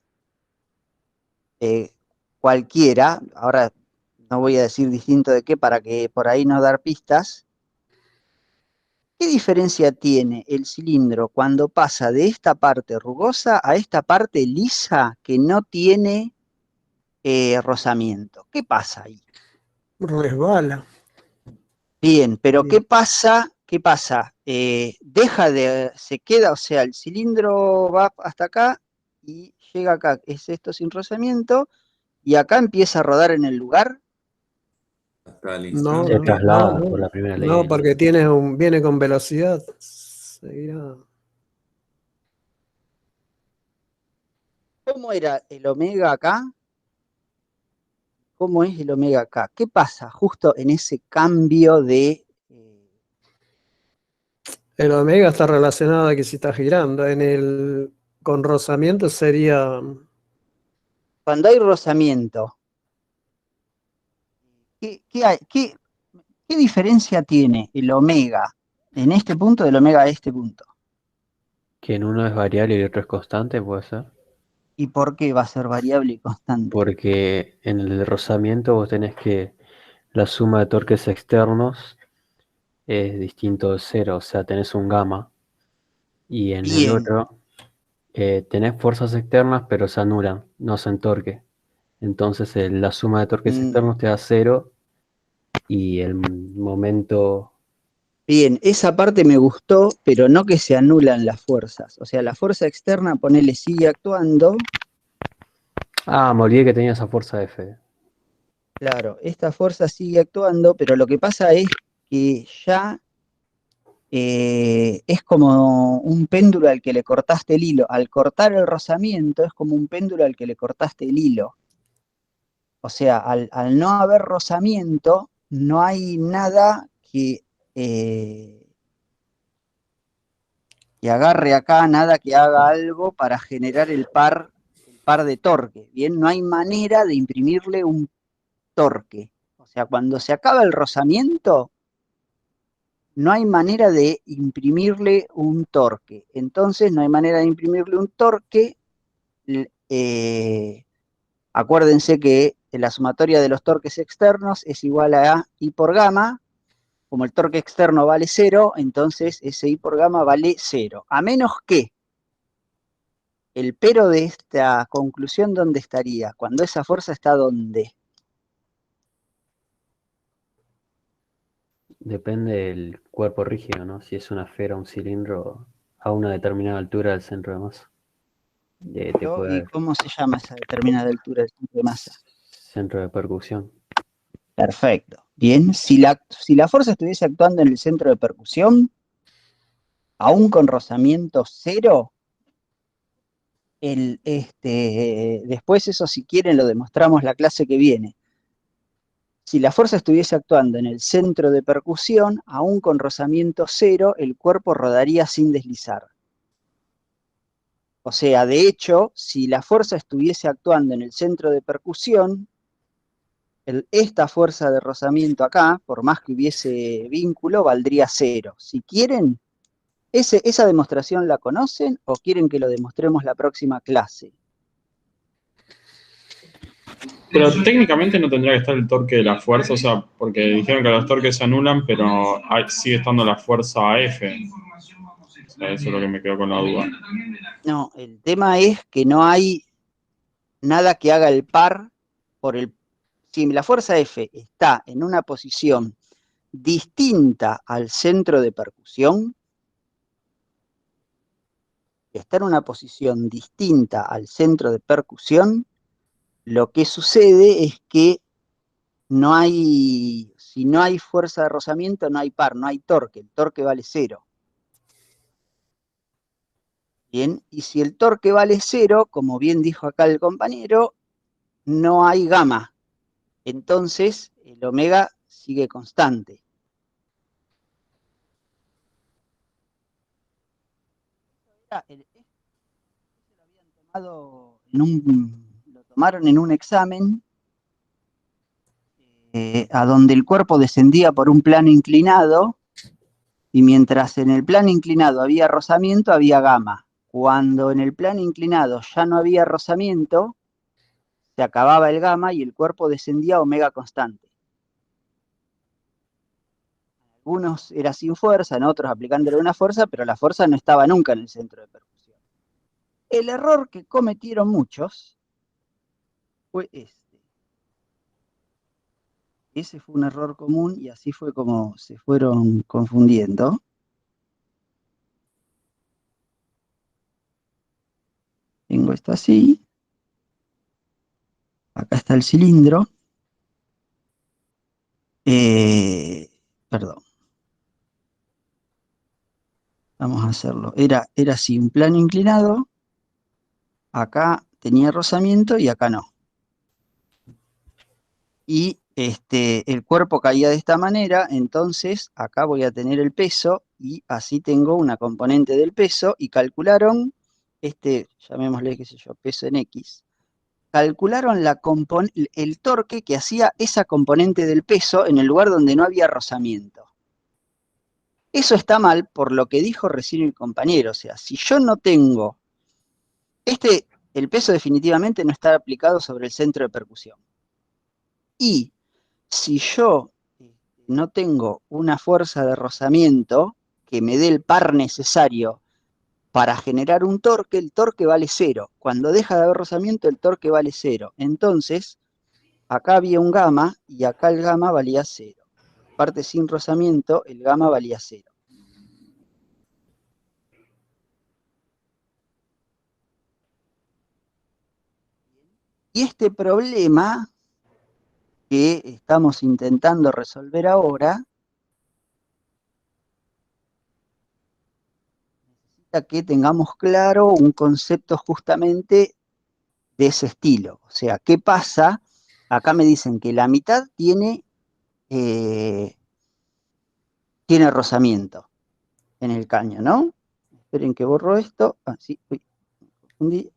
cualquiera, ahora no voy a decir distinto de qué para que por ahí no dar pistas. ¿Qué diferencia tiene el cilindro cuando pasa de esta parte rugosa a esta parte lisa que no tiene rozamiento? ¿Qué pasa ahí? Resbala. Bien, pero Bien. ¿qué pasa? ¿Qué pasa? Se queda, o sea, el cilindro va hasta acá y llega acá, es esto sin rozamiento, y acá empieza a rodar en el lugar. Hasta el No, Se instante que... traslada por la primera ley no, de porque viene con velocidad. Seguirá. ¿Cómo era el omega acá? ¿Cómo es el omega acá? ¿Qué pasa justo en ese cambio de... El omega está relacionado a que si está girando. Con rozamiento sería. Cuando hay rozamiento, ¿qué diferencia tiene el omega en este punto del omega a este punto? que en uno es variable y el otro es constante, puede ser. ¿Y por qué va a ser variable y constante? Porque en el rozamiento vos tenés que la suma de torques externos es distinto de cero, o sea, tenés un gamma. Y en el Bien, otro tenés fuerzas externas, pero se anulan, no hacen torque. Entonces la suma de torques externos te da cero y el momento... bien, esa parte me gustó, pero no que se anulan las fuerzas. O sea, la fuerza externa, ponele, sigue actuando. Ah, me olvidé que tenía esa fuerza F. Claro, esta fuerza sigue actuando, pero lo que pasa es que ya es como un péndulo al que le cortaste el hilo. Al cortar el rozamiento es como un péndulo al que le cortaste el hilo. O sea, al no haber rozamiento, no hay nada eh, que agarre acá, nada que haga algo para generar el par de torque. Bien, no hay manera de imprimirle un torque. O sea, cuando se acaba el rozamiento, no hay manera de imprimirle un torque. Entonces, no hay manera de imprimirle un torque. eh, Acuérdense que la sumatoria de los torques externos es igual a I por gamma. Como el torque externo vale 0, entonces ese I por gamma vale 0. A menos que el pero de esta conclusión, ¿dónde estaría? Cuando esa fuerza está ¿dónde? Depende del cuerpo rígido, ¿no? Si es una esfera o un cilindro a una determinada altura del centro de masa. Te ¿Y puede... cómo se llama esa determinada altura del centro de masa? Centro de percusión. Perfecto. Bien, si la fuerza estuviese actuando en el centro de percusión, aún con rozamiento 0, después eso si quieren lo demostramos la clase que viene. Si la fuerza estuviese actuando en el centro de percusión, aún con rozamiento 0, el cuerpo rodaría sin deslizar. O sea, de hecho, si la fuerza estuviese actuando en el centro de percusión, esta fuerza de rozamiento acá, por más que hubiese vínculo, valdría 0. Si quieren, ¿esa demostración la conocen o quieren que lo demostremos la próxima clase? Pero técnicamente no tendría que estar el torque de la fuerza, o sea, porque dijeron que los torques se anulan, pero sigue estando la fuerza F. O sea, eso es lo que me quedó con la duda. No, el tema es que no hay nada que haga el par si la fuerza F está en una posición distinta al centro de percusión, lo que sucede es que si no hay fuerza de rozamiento, no hay par, no hay torque, el torque vale 0. Bien, y si el torque vale 0, como bien dijo acá el compañero, no hay gamma. Entonces, el omega sigue constante. Esto lo habían tomado en tomaron en un examen a donde el cuerpo descendía por un plano inclinado y mientras en el plano inclinado había rozamiento, había gamma. Cuando en el plano inclinado ya no había rozamiento, se acababa el gamma y el cuerpo descendía a omega constante. Algunos era sin fuerza, en otros aplicándole una fuerza, pero la fuerza no estaba nunca en el centro de percusión. El error que cometieron muchos fue este. Ese fue un error común y así fue como se fueron confundiendo. Tengo esto así. Acá está el cilindro. Perdón. Vamos a hacerlo. Era así, un plano inclinado. Acá tenía rozamiento y acá no. Y el cuerpo caía de esta manera, entonces acá voy a tener el peso y así tengo una componente del peso y calcularon, llamémosle, qué sé yo, peso en X, calcularon el torque que hacía esa componente del peso en el lugar donde no había rozamiento. Eso está mal por lo que dijo recién el compañero, o sea, si yo no tengo, el peso definitivamente no está aplicado sobre el centro de percusión. Y si yo no tengo una fuerza de rozamiento que me dé el par necesario para generar un torque, el torque vale 0. Cuando deja de haber rozamiento, el torque vale 0. Entonces, acá había un gamma y acá el gamma valía 0. Parte sin rozamiento, el gamma valía 0. Y este problema que estamos intentando resolver ahora necesita que tengamos claro un concepto justamente de ese estilo. O sea, ¿qué pasa? Acá me dicen que la mitad tiene rozamiento en el caño, ¿no? Esperen que borro esto. Ah, sí, uy, me confundí.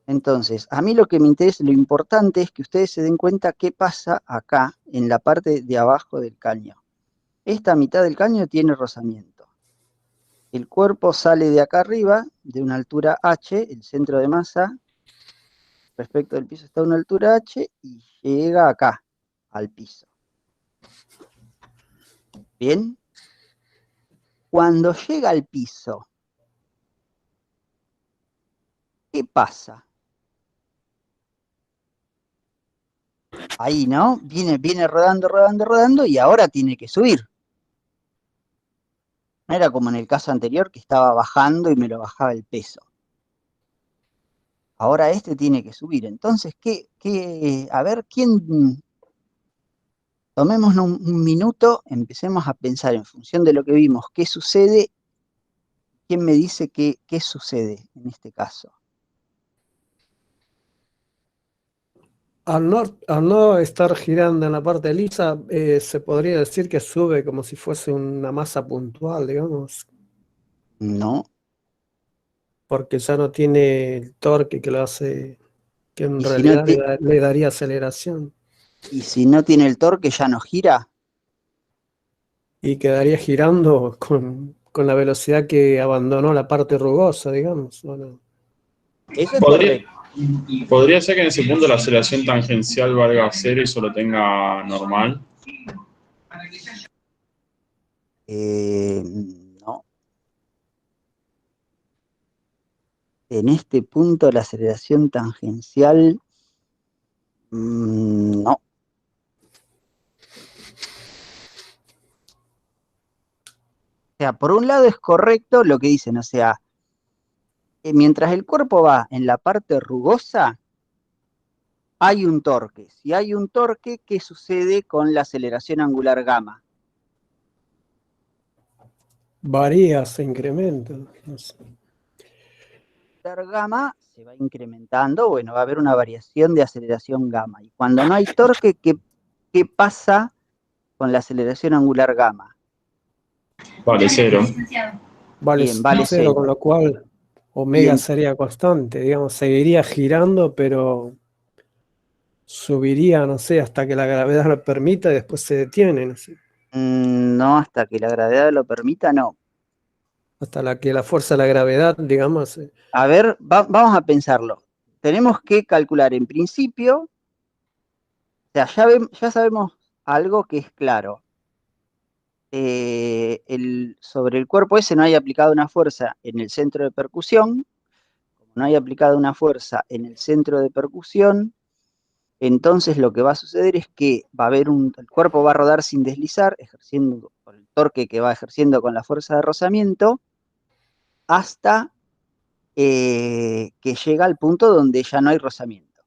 Entonces, a mí lo que me interesa, lo importante es que ustedes se den cuenta qué pasa acá, en la parte de abajo del caño. Esta mitad del caño tiene rozamiento. El cuerpo sale de acá arriba, de una altura h, el centro de masa, respecto del piso está a una altura h, y llega acá, al piso. ¿Bien? Cuando llega al piso, ¿qué pasa? Ahí, ¿no? Viene rodando, rodando, rodando y ahora tiene que subir. No era como en el caso anterior que estaba bajando y me lo bajaba el peso. Ahora tiene que subir. Entonces, a ver, ¿quién? Tomémonos un minuto, empecemos a pensar en función de lo que vimos, ¿qué sucede? ¿Quién me dice qué sucede en este caso? Al no estar girando en la parte lisa, se podría decir que sube como si fuese una masa puntual, digamos. No. Porque ya no tiene el torque que lo hace, que en ¿Y si realidad no le daría aceleración. ¿Y si no tiene el torque ya no gira? Y quedaría girando con la velocidad que abandonó la parte rugosa, digamos. ¿O no? Eso es correcto. ¿Podría ser que en ese punto la aceleración tangencial valga 0 y solo tenga normal? No. En este punto la aceleración tangencial, no. O sea, por un lado es correcto lo que dicen, o sea, mientras el cuerpo va en la parte rugosa, hay un torque. Si hay un torque, ¿qué sucede con la aceleración angular gamma? Varía, se incrementa. No sé. Gamma se va incrementando, bueno, va a haber una variación de aceleración gamma. Y cuando no hay torque, ¿qué pasa con la aceleración angular gamma? Vale 0. Vale, Bien, vale 0, cero. con lo cual Omega Bien. sería constante, digamos, seguiría girando, pero subiría, no sé, hasta que la gravedad lo permita y después se detiene, no sé. No, hasta que la gravedad lo permita, no. Hasta que la fuerza de la gravedad, digamos. A ver, vamos a pensarlo. Tenemos que calcular en principio, o sea, ya sabemos algo que es claro. Sobre el cuerpo ese no hay aplicado una fuerza en el centro de percusión. Como no hay aplicado una fuerza en el centro de percusión, entonces lo que va a suceder es que va a haber el cuerpo va a rodar sin deslizar, ejerciendo por el torque que va ejerciendo con la fuerza de rozamiento, hasta que llega al punto donde ya no hay rozamiento.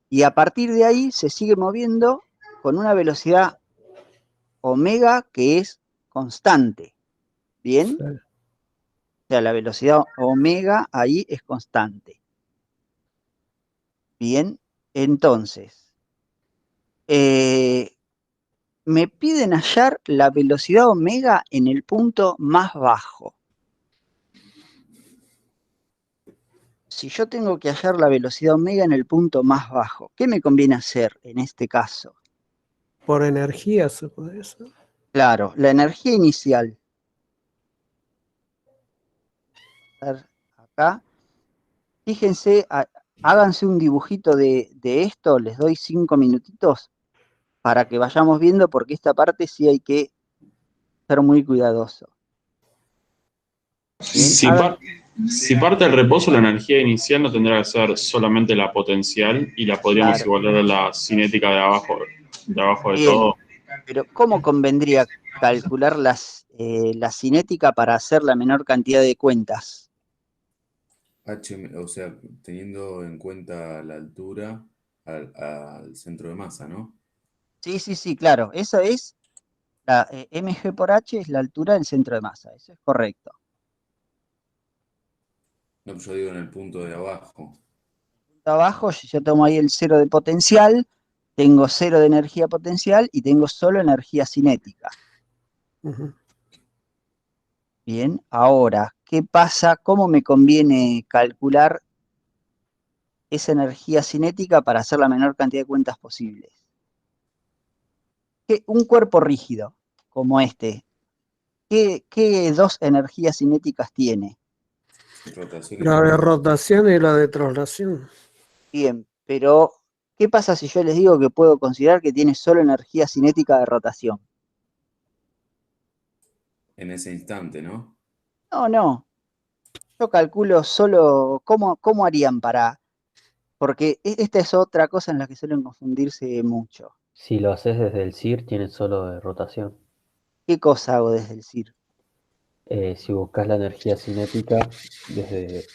Y a partir de ahí se sigue moviendo con una velocidad omega que es constante. ¿Bien? Sí. O sea, la velocidad omega ahí es constante. Bien, entonces, me piden hallar la velocidad omega en el punto más bajo. Si yo tengo que hallar la velocidad omega en el punto más bajo, ¿qué me conviene hacer en este caso? Por energía se puede hacer. Claro, la energía inicial. Acá. Fíjense, háganse un dibujito de esto, les doy 5 minutitos para que vayamos viendo, porque esta parte sí hay que ser muy cuidadoso. Bien, Si parte del reposo, la energía inicial no tendrá que ser solamente la potencial y la podríamos claro. igualar a la cinética de abajo de Bien, todo. pero ¿cómo convendría calcular la cinética para hacer la menor cantidad de cuentas? O sea, teniendo en cuenta la altura al centro de masa, ¿no? Sí, claro. Eso es, la mg por h es la altura del centro de masa. Eso es correcto. No, yo digo en el punto de abajo. Abajo, si yo tomo ahí el cero de potencial, tengo cero de energía potencial y tengo solo energía cinética. Uh-huh. Bien, ahora, ¿qué pasa? ¿Cómo me conviene calcular esa energía cinética para hacer la menor cantidad de cuentas posibles? Un cuerpo rígido como este, ¿qué dos energías cinéticas tiene? Rotación y La de traslación. rotación y la de traslación. Bien, pero ¿qué pasa si yo les digo que puedo considerar que tiene solo energía cinética de rotación? En ese instante, ¿no? No. Yo calculo solo cómo harían para... Porque esta es otra cosa en la que suelen confundirse mucho. Si lo haces desde el CIR, tienes solo de rotación. ¿Qué cosa hago desde el CIR? Si buscas la energía cinética desde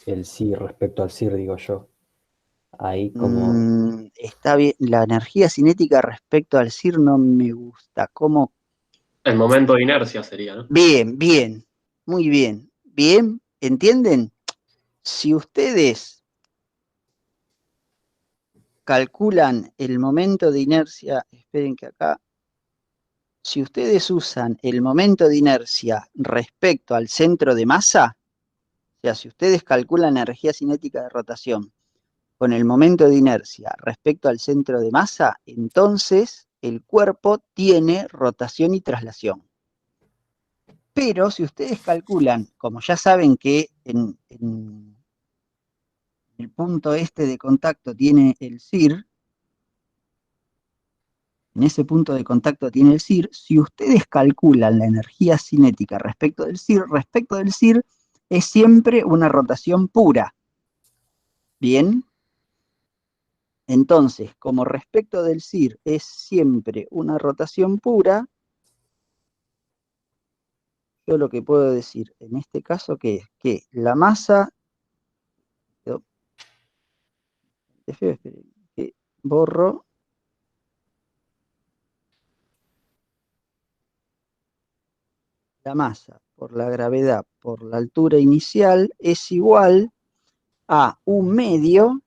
el CIR respecto al CIR, digo yo. Ahí como Está bien, la energía cinética respecto al CIR no me gusta. ¿Cómo? El momento de inercia sería, ¿no? Bien, muy bien. Bien, ¿entienden? Si ustedes calculan el momento de inercia, esperen que acá, si ustedes usan el momento de inercia respecto al centro de masa, o sea, si ustedes calculan la energía cinética de rotación con el momento de inercia respecto al centro de masa, entonces el cuerpo tiene rotación y traslación. Pero si ustedes calculan, como ya saben que en el punto este de contacto tiene el CIR, en ese punto de contacto tiene el CIR, si ustedes calculan la energía cinética respecto del CIR es siempre una rotación pura. Bien. Entonces, como respecto del CIR es siempre una rotación pura, yo lo que puedo decir en este caso que es que la masa, que borro, la masa por la gravedad por la altura inicial es igual a un medio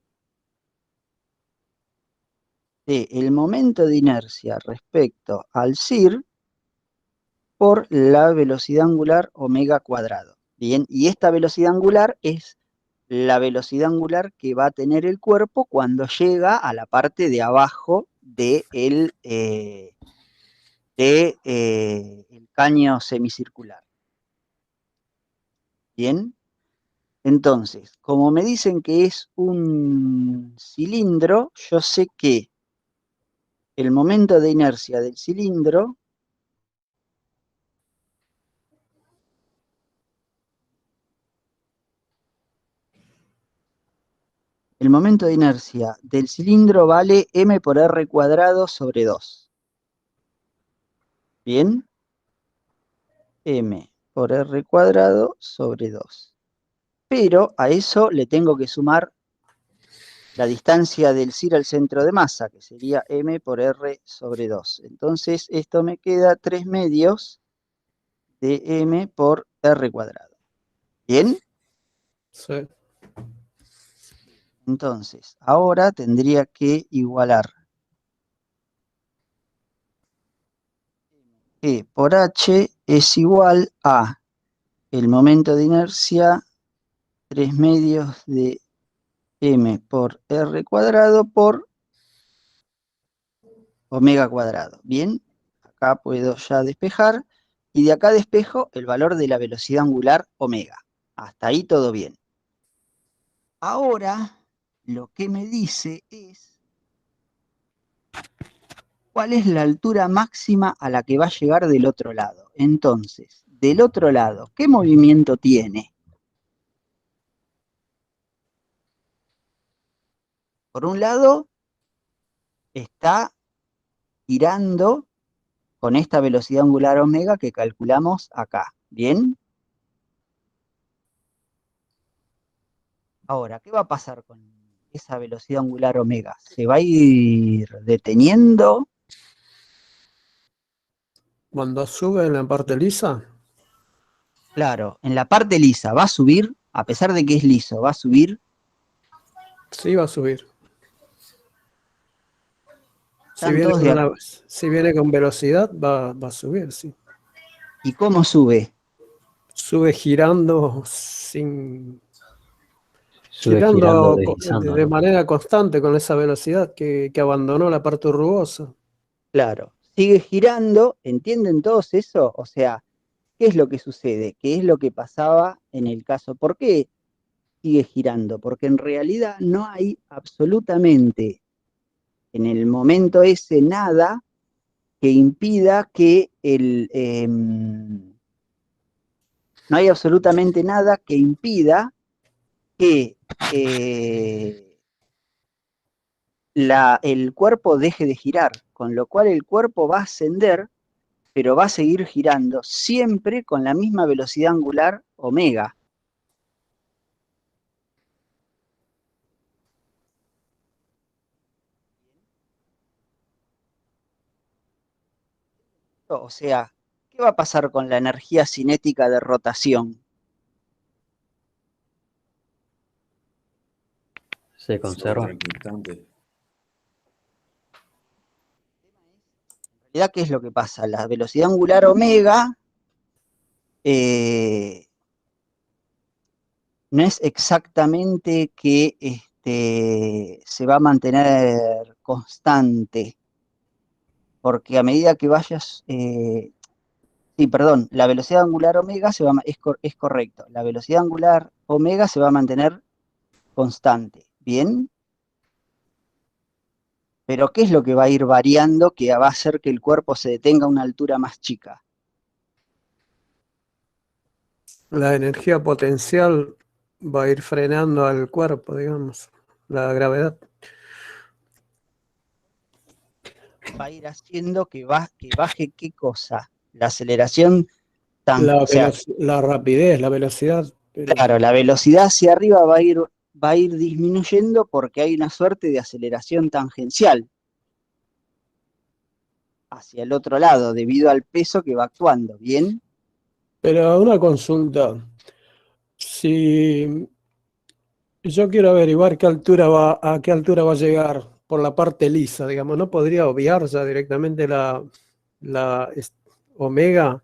del momento de inercia respecto al CIR por la velocidad angular omega cuadrado. Bien, y esta velocidad angular es la velocidad angular que va a tener el cuerpo cuando llega a la parte de abajo de el caño semicircular. Bien, entonces, como me dicen que es un cilindro, yo sé que el momento de inercia del cilindro vale m por r cuadrado sobre 2. Bien, m por r cuadrado sobre 2. Pero a eso le tengo que sumar la distancia del CIR al centro de masa, que sería m por r sobre 2. Entonces, esto me queda 3 medios de m por r cuadrado. ¿Bien? Sí. Entonces, ahora tendría que igualar E por h es igual a el momento de inercia 3 medios de m por r cuadrado por omega cuadrado. Bien, acá puedo ya despejar, y de acá despejo el valor de la velocidad angular omega. Hasta ahí todo bien. Ahora, lo que me dice es cuál es la altura máxima a la que va a llegar del otro lado. Entonces, del otro lado, ¿qué movimiento tiene? Por un lado, está girando con esta velocidad angular omega que calculamos acá. ¿Bien? Ahora, ¿qué va a pasar con esa velocidad angular omega? ¿Se va a ir deteniendo? Cuando sube en la parte lisa, Claro, en la parte lisa va a subir, a pesar de que es liso, va a subir. sí va a subir. Están todos de acuerdo. Si viene con velocidad, va a subir, sí. ¿Y cómo sube? Sube girando sin... Sube girando, deslizando, de ¿no? manera constante con esa velocidad que abandonó la parte rugosa. Claro, sigue girando, ¿entienden todos eso? O sea, ¿qué es lo que sucede? ¿Qué es lo que pasaba en el caso? ¿Por qué sigue girando? Porque en realidad no hay absolutamente en el momento ese nada que impida que no hay absolutamente nada que impida que el cuerpo deje de girar, con lo cual el cuerpo va a ascender, pero va a seguir girando siempre con la misma velocidad angular omega. O sea, ¿qué va a pasar con la energía cinética de rotación? Se conserva. Constante. En realidad, ¿qué es lo que pasa? La velocidad angular omega no es exactamente que se va a mantener constante, porque a medida que vayas... sí, perdón, la velocidad angular omega es correcto. La velocidad angular omega se va a mantener constante, ¿bien? Pero ¿qué es lo que va a ir variando que va a hacer que el cuerpo se detenga a una altura más chica? La energía potencial va a ir frenando al cuerpo, digamos, la gravedad. Va a ir haciendo que baje ¿qué cosa? La aceleración La rapidez, la velocidad. Pero... Claro, la velocidad hacia arriba va a ir disminuyendo porque hay una suerte de aceleración tangencial hacia el otro lado debido al peso que va actuando, ¿bien? Pero una consulta. Si yo quiero averiguar a qué altura va a llegar por la parte lisa, digamos, ¿no podría obviar ya directamente la omega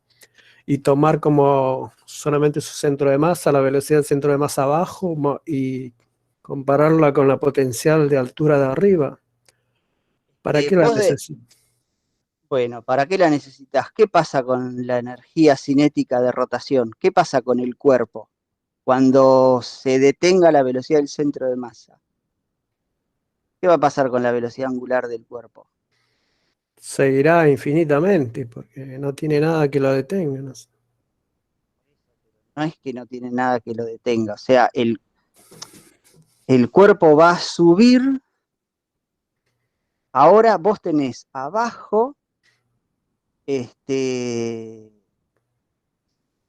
y tomar como solamente su centro de masa, la velocidad del centro de masa abajo, y compararla con la potencial de altura de arriba. ¿Para qué la necesito? Bueno, ¿para qué la necesitas? ¿Qué pasa con la energía cinética de rotación? ¿Qué pasa con el cuerpo cuando se detenga la velocidad del centro de masa? ¿Qué va a pasar con la velocidad angular del cuerpo? Seguirá infinitamente, porque no tiene nada que lo detenga. No sé. No es que no tiene nada que lo detenga, o sea, el cuerpo va a subir. Ahora vos tenés abajo, en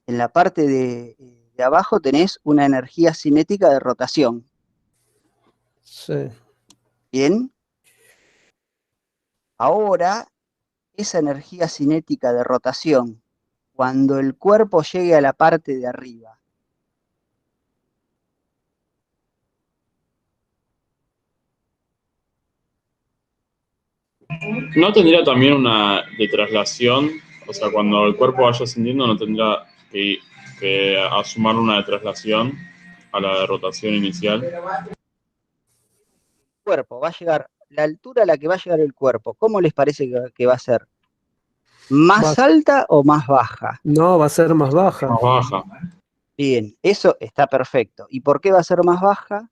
la parte de abajo tenés una energía cinética de rotación. Sí. Bien. Ahora, esa energía cinética de rotación, cuando el cuerpo llegue a la parte de arriba, ¿No tendría también una de traslación? O sea, cuando el cuerpo vaya ascendiendo, ¿no tendrá que asumir una de traslación a la de rotación inicial? el cuerpo va a llegar, la altura a la que va a llegar el cuerpo, ¿cómo les parece que va a ser? ¿Más alta o más baja? No, va a ser más baja. Más baja. Bien, eso está perfecto. ¿Y por qué va a ser más baja?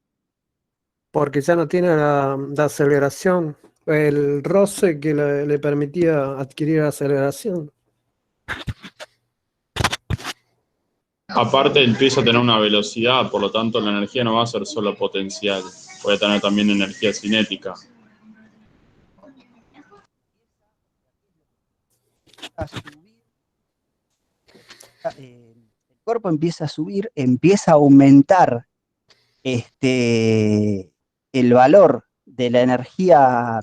Porque ya no tiene la aceleración, el roce que le permitía adquirir aceleración. Aparte empieza a tener una velocidad, por lo tanto la energía no va a ser solo potencial, puede tener también energía cinética. A subir, el cuerpo empieza a subir, empieza a aumentar el valor de la energía,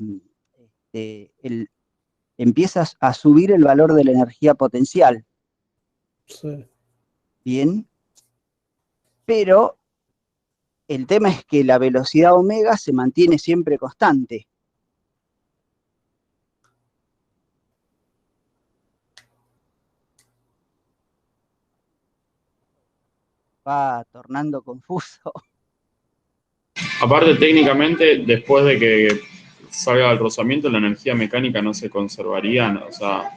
empieza a subir el valor de la energía potencial. Sí. Bien. Pero el tema es que la velocidad omega se mantiene siempre constante. Va tornando confuso. Aparte, técnicamente, después de que salga el rozamiento, la energía mecánica no se conservaría, ¿no? O sea,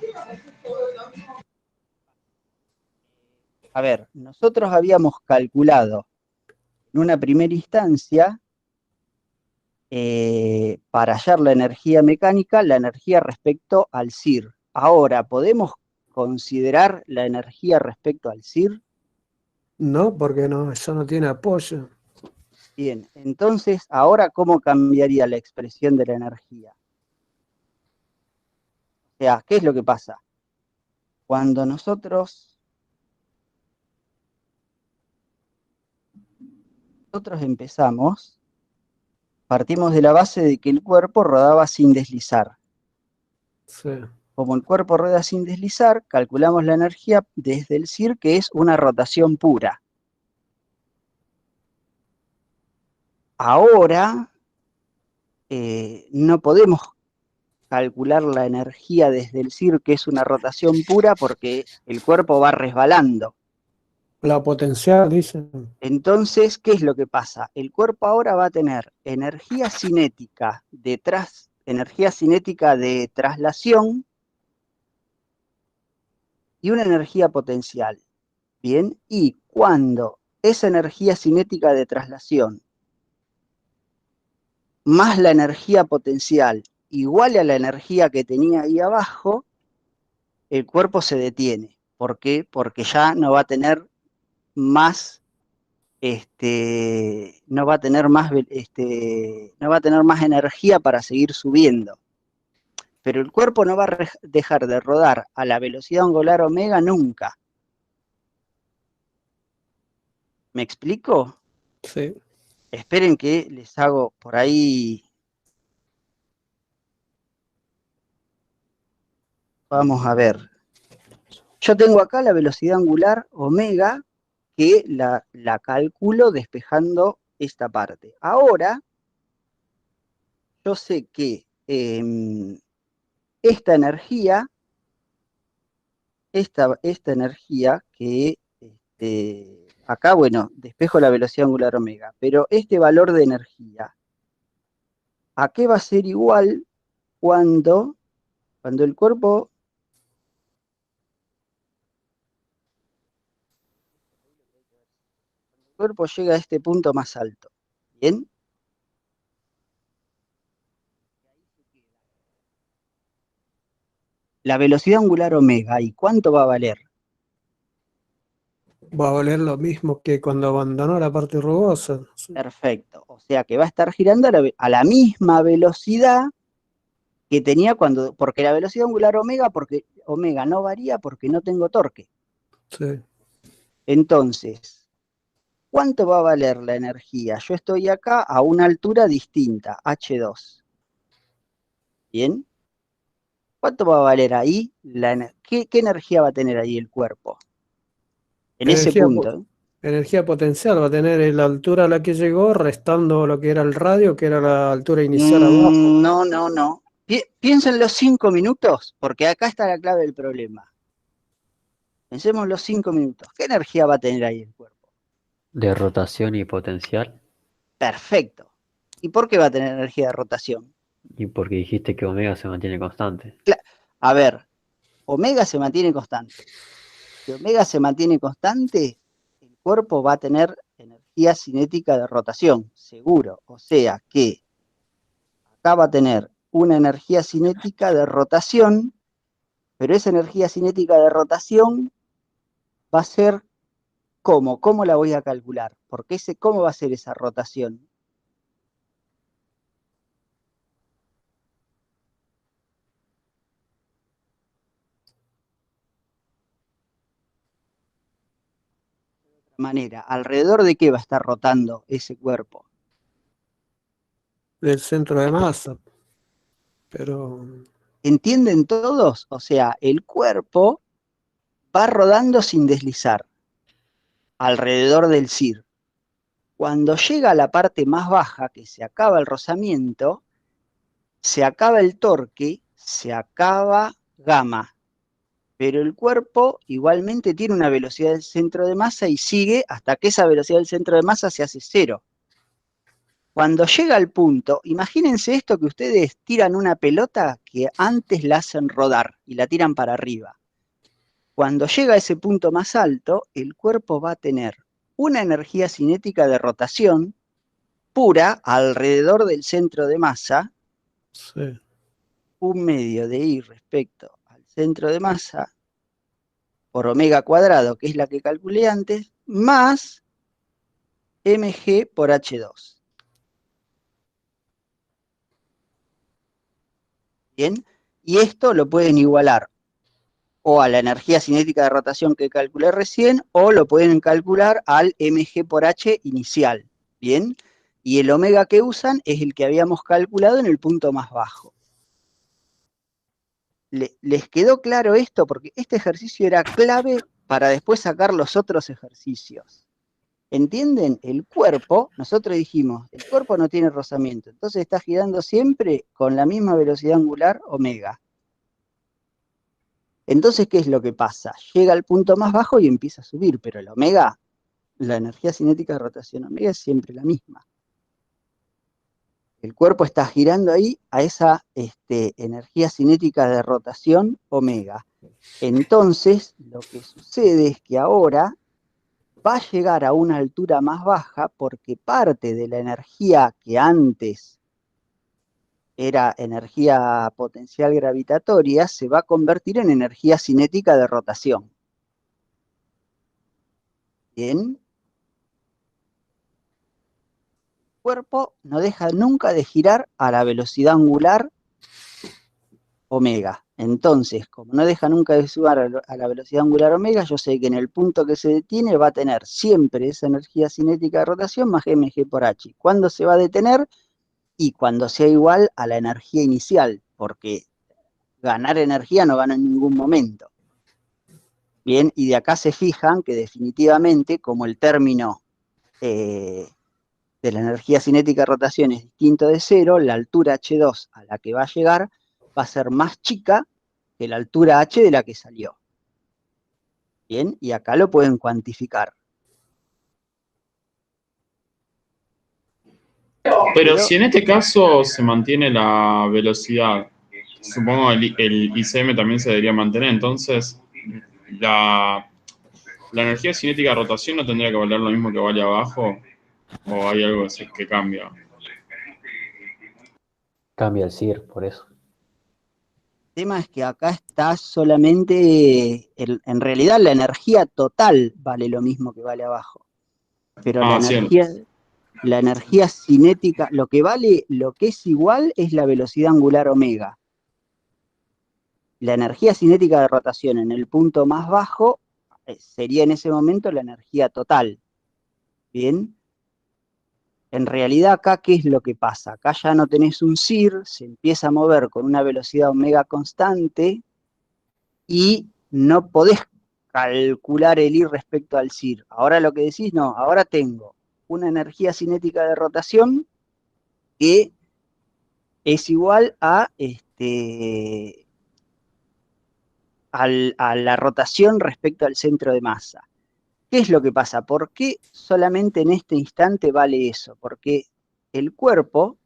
A ver, nosotros habíamos calculado en una primera instancia, para hallar la energía mecánica, la energía respecto al CIR. Ahora, ¿podemos considerar la energía respecto al CIR? No, porque no, eso no tiene apoyo. Bien, entonces, ahora, ¿cómo cambiaría la expresión de la energía? O sea, ¿qué es lo que pasa? Cuando nosotros empezamos, partimos de la base de que el cuerpo rodaba sin deslizar. Sí. Como el cuerpo rueda sin deslizar, calculamos la energía desde el CIR, que es una rotación pura. Ahora, no podemos calcular la energía desde el CIR, que es una rotación pura, porque el cuerpo va resbalando. La potencial, dicen. Entonces, ¿qué es lo que pasa? El cuerpo ahora va a tener energía cinética de traslación y una energía potencial. Bien, y cuando esa energía cinética de traslación más la energía potencial igual a la energía que tenía ahí abajo, el cuerpo se detiene. ¿Por qué? Porque ya no va a tener más, no va a tener más, no va a tener más energía para seguir subiendo. Pero el cuerpo no va a dejar de rodar a la velocidad angular omega nunca. ¿Me explico? Sí. Esperen que les hago por ahí. Vamos a ver. Yo tengo acá la velocidad angular omega, que la calculo despejando esta parte. Ahora, yo sé que esta energía que acá, bueno, despejo la velocidad angular omega, pero este valor de energía, ¿a qué va a ser igual cuando el cuerpo llega a este punto más alto? ¿Bien? La velocidad angular omega, ¿y cuánto va a valer? Va a valer lo mismo que cuando abandonó la parte rugosa. Perfecto. O sea que va a estar girando a la misma velocidad que tenía porque la velocidad angular omega, porque omega no varía porque no tengo torque. Sí. Entonces, ¿cuánto va a valer la energía? Yo estoy acá a una altura distinta, H2. ¿Bien? ¿Cuánto va a valer ahí? ¿Qué energía va a tener ahí el cuerpo? En ese punto. Energía potencial va a tener la altura a la que llegó, restando lo que era el radio, que era la altura inicial abajo. No. Piensa en los 5 minutos, porque acá está la clave del problema. Pensemos los 5 minutos. ¿Qué energía va a tener ahí el cuerpo? De rotación y potencial. Perfecto. ¿Y por qué va a tener energía de rotación? Y porque dijiste que omega se mantiene constante. A ver, omega se mantiene constante. Si omega se mantiene constante, el cuerpo va a tener energía cinética de rotación, seguro. O sea que acá va a tener una energía cinética de rotación, pero esa energía cinética de rotación va a ser ¿cómo? ¿Cómo la voy a calcular? Porque ¿cómo va a ser esa rotación? De otra manera, ¿alrededor de qué va a estar rotando ese cuerpo? Del centro de masa. Pero ¿Entienden todos? O sea, el cuerpo va rodando sin deslizar alrededor del CIR. Cuando llega a la parte más baja, que se acaba el rozamiento, se acaba el torque, se acaba gamma. Pero el cuerpo igualmente tiene una velocidad del centro de masa y sigue hasta que esa velocidad del centro de masa se hace cero. Cuando llega al punto, imagínense esto que ustedes tiran una pelota que antes la hacen rodar y la tiran para arriba. Cuando llega a ese punto más alto, el cuerpo va a tener una energía cinética de rotación pura alrededor del centro de masa, sí. un medio de I respecto al centro de masa por omega cuadrado, que es la que calculé antes, más mg por h2. ¿Bien? Y esto lo pueden igualar o a la energía cinética de rotación que calculé recién, o lo pueden calcular al mg por h inicial. ¿Bien? Y el omega que usan es el que habíamos calculado en el punto más bajo. ¿Les quedó claro esto? Porque este ejercicio era clave para después sacar los otros ejercicios. ¿Entienden? El cuerpo, nosotros dijimos, el cuerpo no tiene rozamiento, entonces está girando siempre con la misma velocidad angular omega. Entonces, ¿qué es lo que pasa? Llega al punto más bajo y empieza a subir, pero el omega, la energía cinética de rotación omega es siempre la misma. El cuerpo está girando ahí a esa energía cinética de rotación omega. Entonces, lo que sucede es que ahora va a llegar a una altura más baja porque parte de la energía que antes era energía potencial gravitatoria se va a convertir en energía cinética de rotación. Bien. El cuerpo no deja nunca de girar a la velocidad angular omega. Entonces, como no deja nunca de subir a la velocidad angular omega, yo sé que en el punto que se detiene va a tener siempre esa energía cinética de rotación más mg por h. ¿Cuándo se va a detener? Y cuando sea igual a la energía inicial, porque ganar energía no gana en ningún momento. Bien, y de acá se fijan que definitivamente, como el término de la energía cinética de rotación es distinto de cero, la altura h2 a la que va a llegar va a ser más chica que la altura h de la que salió. Bien, y acá lo pueden cuantificar. Pero si en este caso se mantiene la velocidad, supongo el ICM también se debería mantener, entonces la energía cinética de rotación no tendría que valer lo mismo que vale abajo, o hay algo que cambia. Cambia el CIR, por eso. El tema es que acá está solamente, en realidad la energía total vale lo mismo que vale abajo, pero Cierto. la energía cinética, lo que es igual es la velocidad angular omega. La energía cinética de rotación en el punto más bajo sería en ese momento la energía total. Bien. En realidad acá, ¿qué es lo que pasa? Acá ya no tenés un CIR, se empieza a mover con una velocidad omega constante y no podés calcular el I respecto al CIR. Ahora lo que decís, no, ahora tengo una energía cinética de rotación que es igual a, a la rotación respecto al centro de masa. ¿Qué es lo que pasa? ¿Por qué solamente en este instante vale eso? Porque el cuerpo,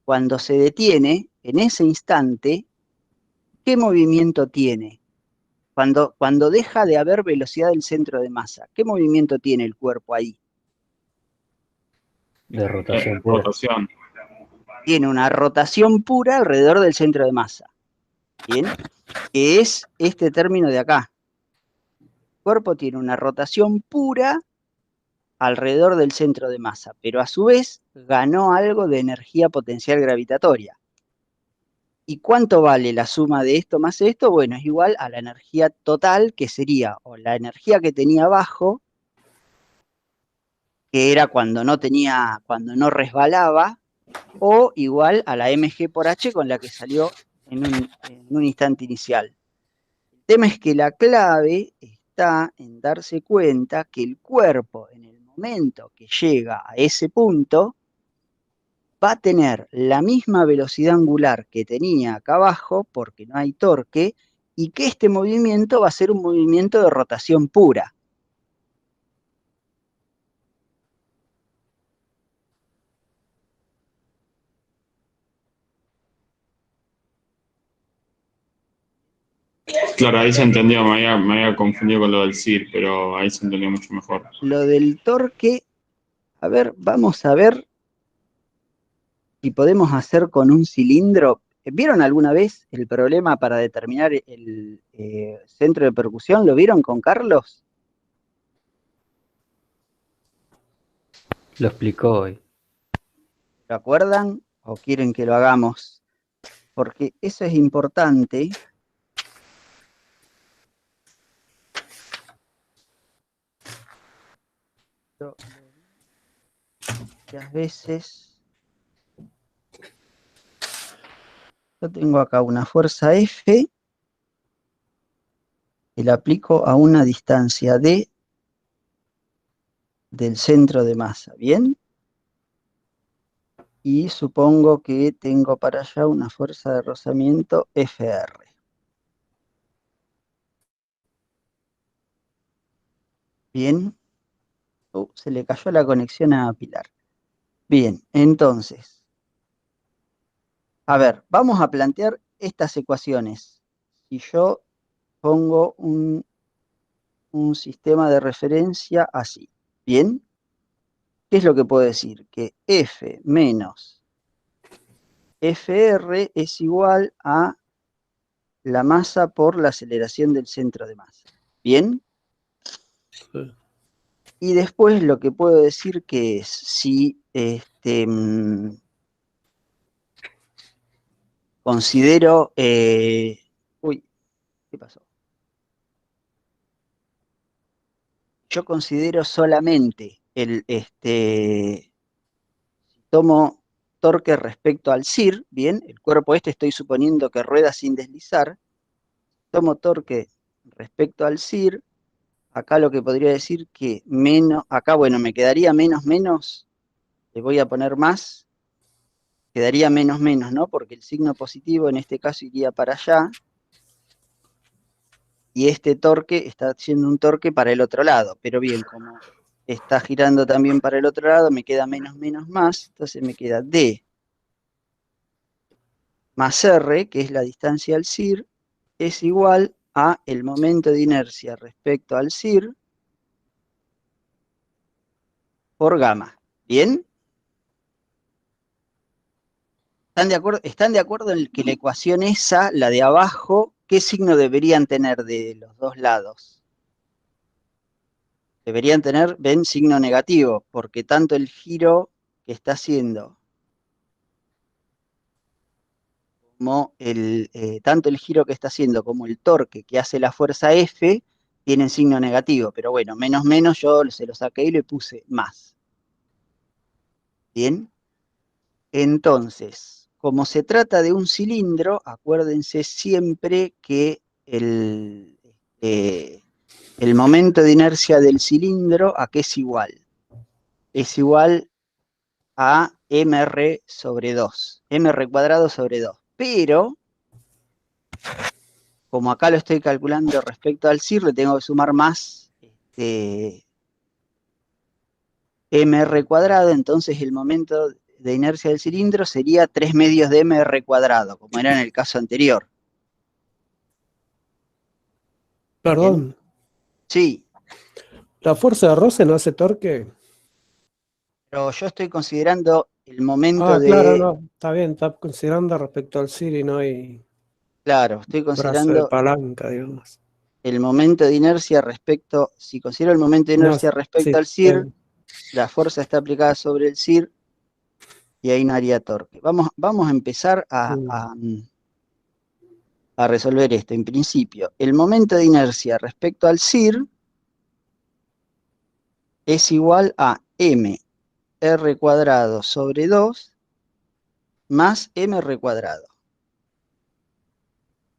cuando se detiene, en ese instante, ¿qué movimiento tiene? Cuando deja de haber velocidad del centro de masa, ¿qué movimiento tiene el cuerpo ahí? De rotación pura. Rotación. Tiene una rotación pura alrededor del centro de masa. ¿Bien? Que es este término de acá. El cuerpo tiene una rotación pura alrededor del centro de masa, pero a su vez ganó algo de energía potencial gravitatoria. ¿Y cuánto vale la suma de esto más esto? Bueno, es igual a la energía total, que sería o la energía que tenía abajo, que era cuando no resbalaba, o igual a la mg por h con la que salió en un instante inicial. El tema es que la clave está en darse cuenta que el cuerpo, en el momento que llega a ese punto, va a tener la misma velocidad angular que tenía acá abajo, porque no hay torque, y que este movimiento va a ser un movimiento de rotación pura. Claro, ahí se entendió, me había confundido con lo del CIR, pero ahí se entendió mucho mejor. Lo del torque, a ver, vamos a ver si podemos hacer con un cilindro. ¿Vieron alguna vez el problema para determinar el centro de percusión? ¿Lo vieron con Carlos? Lo explicó hoy. ¿Lo acuerdan o quieren que lo hagamos? Porque eso es importante. Muchas veces yo tengo acá una fuerza F y la aplico a una distancia D del centro de masa, ¿bien? Y supongo que tengo para allá una fuerza de rozamiento FR. Bien. Se le cayó la conexión a Pilar. Bien, entonces, a ver, vamos a plantear estas ecuaciones. Si yo pongo un sistema de referencia así, ¿bien? ¿Qué es lo que puedo decir? Que F menos FR es igual a la masa por la aceleración del centro de masa. ¿Bien? Sí. Y después lo que puedo decir que es, si considero... uy, ¿qué pasó? Yo considero solamente tomo torque respecto al CIR, bien, el cuerpo estoy suponiendo que rueda sin deslizar, tomo torque respecto al CIR, acá lo que podría decir que menos, acá bueno, me quedaría menos, le voy a poner más, quedaría menos, ¿no? Porque el signo positivo en este caso iría para allá. y este torque está haciendo un torque para el otro lado. Pero bien, como está girando también para el otro lado, me queda menos, menos, más. Entonces me queda D más R, que es la distancia al CIR, es igual a el momento de inercia respecto al CIR por gamma. ¿Bien? ¿Están de acuerdo en que la ecuación esa, la de abajo, qué signo deberían tener de los dos lados? Deberían tener, ven, signo negativo, porque tanto el giro que está haciendo como tanto el giro que está haciendo como el torque que hace la fuerza F tienen signo negativo, pero bueno, menos menos yo se lo saqué y le puse más. Bien, entonces, como se trata de un cilindro, acuérdense siempre que el momento de inercia del cilindro, ¿a qué es igual? Es igual a mr sobre 2, mr cuadrado sobre 2, pero como acá lo estoy calculando respecto al CIR, le tengo que sumar más mr cuadrado, entonces el momento de inercia del cilindro sería 3 medios de mr cuadrado, como era en el caso anterior. Perdón. ¿Bien? Sí. ¿La fuerza de roce no hace torque? Pero yo estoy considerando el momento Claro, de... no, está bien, está considerando respecto al CIR y no hay Claro, estoy brazo de considerando palanca, digamos. el momento de inercia respecto... Si considero el momento de No, inercia respecto sí, al CIR, la fuerza está aplicada sobre el CIR y ahí no haría torque. Vamos a empezar a resolver esto. En principio, el momento de inercia respecto al CIR es igual a m r cuadrado sobre 2 más mr cuadrado.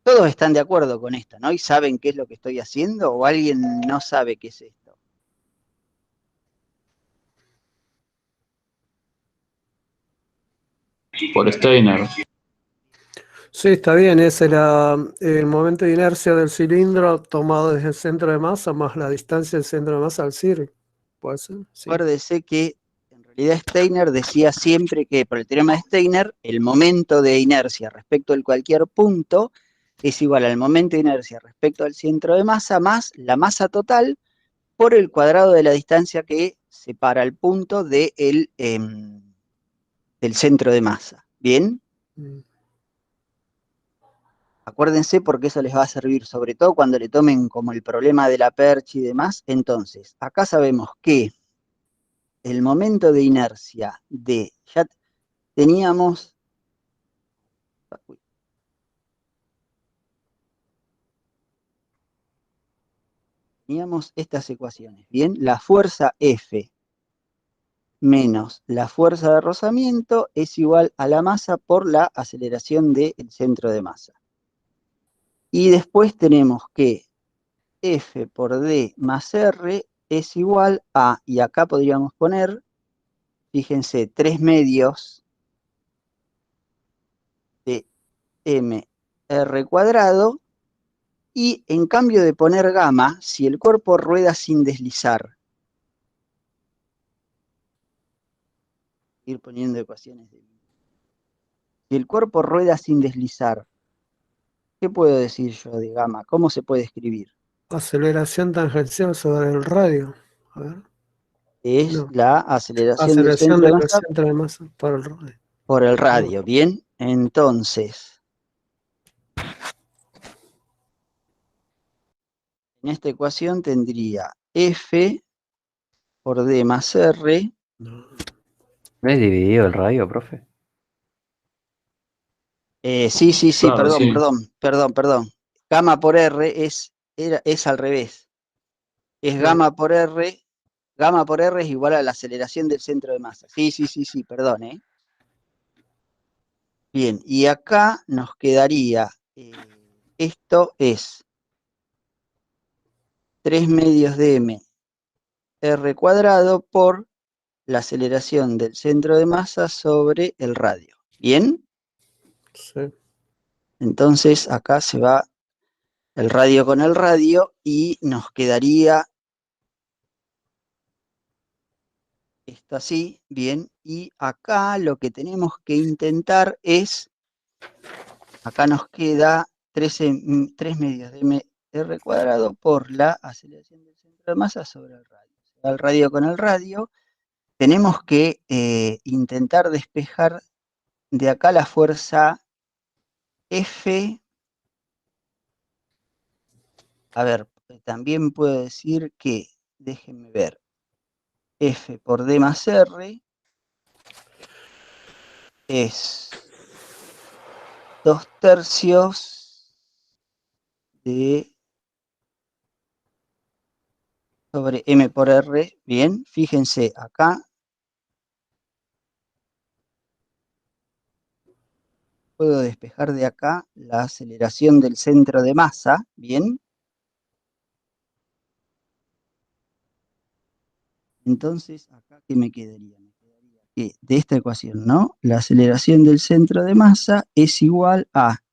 Todos están de acuerdo con esto, ¿no? ¿Y saben qué es lo que estoy haciendo? ¿O alguien no sabe qué es esto? Por Steiner. Sí, está bien, ese era el momento de inercia del cilindro tomado desde el centro de masa más la distancia del centro de masa al CIR. ¿Puede ser? Sí. Acuérdese que en realidad Steiner decía siempre que por el teorema de Steiner el momento de inercia respecto a cualquier punto es igual al momento de inercia respecto al centro de masa más la masa total por el cuadrado de la distancia que separa el punto del centro de masa. ¿Bien? Acuérdense porque eso les va a servir, sobre todo cuando le tomen como el problema de la percha y demás. Entonces, acá sabemos que el momento de inercia ya teníamos estas ecuaciones, ¿bien? La fuerza F menos la fuerza de rozamiento es igual a la masa por la aceleración del centro de masa. Y después tenemos que F por D más R es igual a, y acá podríamos poner, fíjense, 3 medios de mr cuadrado, y en cambio de poner gamma, si el cuerpo rueda sin deslizar, ir poniendo ecuaciones de... Si el cuerpo rueda sin deslizar, ¿qué puedo decir yo de gamma? ¿Cómo se puede escribir? Aceleración tangencial sobre el radio. A ver. Es No. la aceleración del Aceleración centro de del masa centro de masa por el radio. por el radio, ¿bien? Entonces, en esta ecuación tendría F por D más R. ¿No es dividido el radio, profe? Sí, Claro, sí. perdón. Gamma por R es al revés. Es gamma por R es igual a la aceleración del centro de masa. Sí, perdón. Bien, y acá nos quedaría, esto es 3 medios de m r cuadrado por la aceleración del centro de masa sobre el radio. ¿Bien? Sí. Entonces acá se va el radio con el radio y nos quedaría esto así, bien, y acá lo que tenemos que intentar es, acá nos queda 3 medios de r cuadrado por la aceleración del centro de masa sobre el radio. El radio con el radio, tenemos que intentar despejar de acá la fuerza F. A ver, también puedo decir que, déjenme ver, F por D más R es 2/3 de sobre M por R. Bien, fíjense acá. Puedo despejar de acá la aceleración del centro de masa. Bien. Entonces, acá, ¿qué me quedaría? Me quedaría que de esta ecuación, ¿no? La aceleración del centro de masa es igual a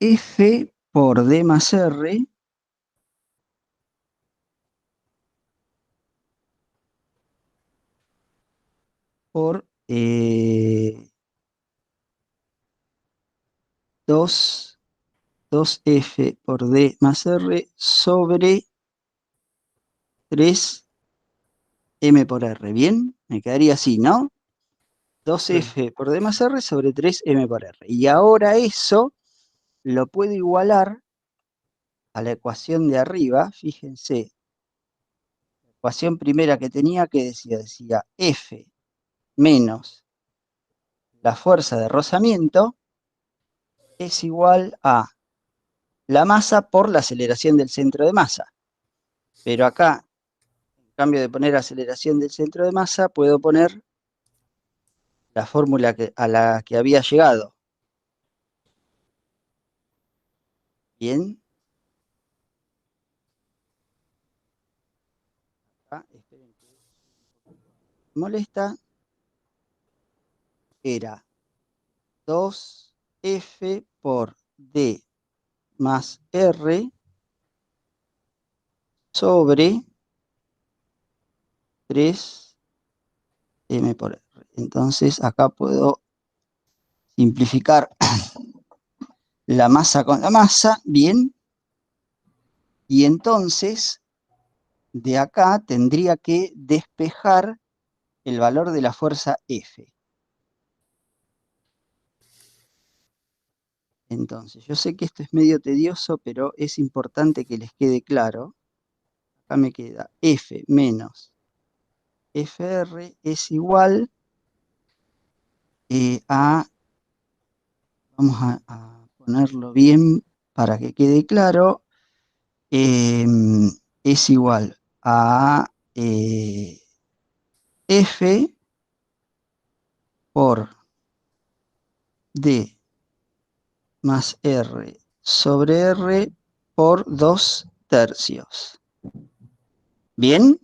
F por D más R por 2F por D más R sobre 3M por R. Bien, me quedaría así, ¿no? 2F por D más R sobre 3M por R. Y ahora eso lo puedo igualar a la ecuación de arriba. Fíjense, la ecuación primera que tenía, que decía F menos la fuerza de rozamiento es igual a la masa por la aceleración del centro de masa. Pero acá, en cambio de poner aceleración del centro de masa, puedo poner la fórmula a la que había llegado. Bien. Acá, esperen que me molesta. Era 2F por D más R sobre 3M por R. Entonces acá puedo simplificar la masa con la masa, bien. Y entonces de acá tendría que despejar el valor de la fuerza F. Entonces, yo sé que esto es medio tedioso, pero es importante que les quede claro. Acá me queda F menos FR es igual a, vamos a ponerlo bien para que quede claro, es igual a F por D más R sobre R por 2/3. ¿Bien?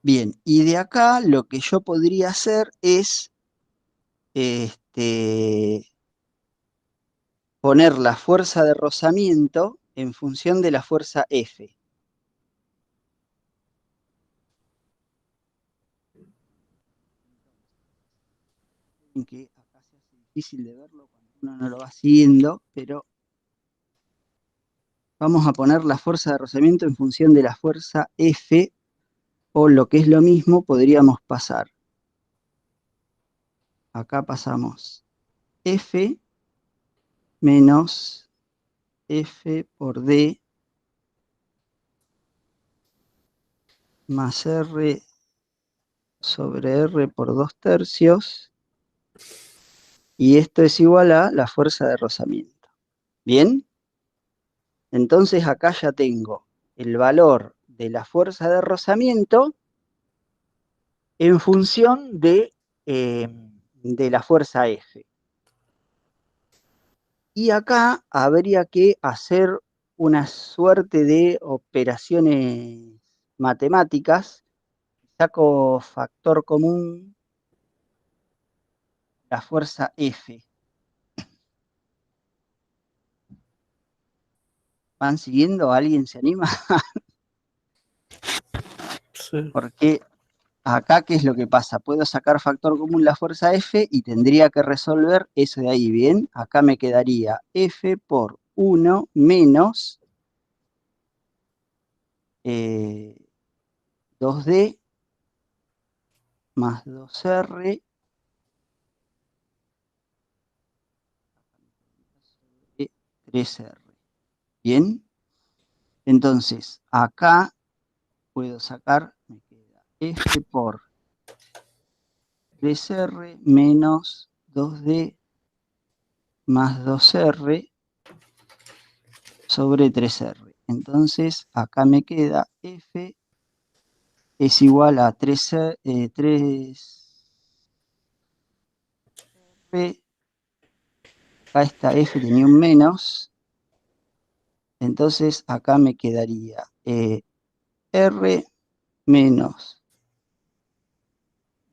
Bien, y de acá lo que yo podría hacer es poner la fuerza de rozamiento en función de la fuerza F. Que acá se hace difícil de verlo cuando uno no lo va siguiendo, pero vamos a poner la fuerza de rozamiento en función de la fuerza F, o lo que es lo mismo, podríamos pasar. Acá pasamos F menos F por D más R sobre R por 2/3, y esto es igual a la fuerza de rozamiento. ¿Bien? Entonces acá ya tengo el valor de la fuerza de rozamiento en función de la fuerza F. Y acá habría que hacer una suerte de operaciones matemáticas. Saco factor común la fuerza F. ¿Van siguiendo? ¿Alguien se anima? Sí. Porque acá, ¿qué es lo que pasa? Puedo sacar factor común la fuerza F y tendría que resolver eso de ahí, ¿bien? Acá me quedaría F por 1 menos 2D más 2R 3R. ¿Bien? Entonces, acá puedo sacar, me queda F por 3R menos 2D más 2R sobre 3R. Entonces, acá me queda F es igual a 3R, acá esta F tenía un menos, entonces acá me quedaría R menos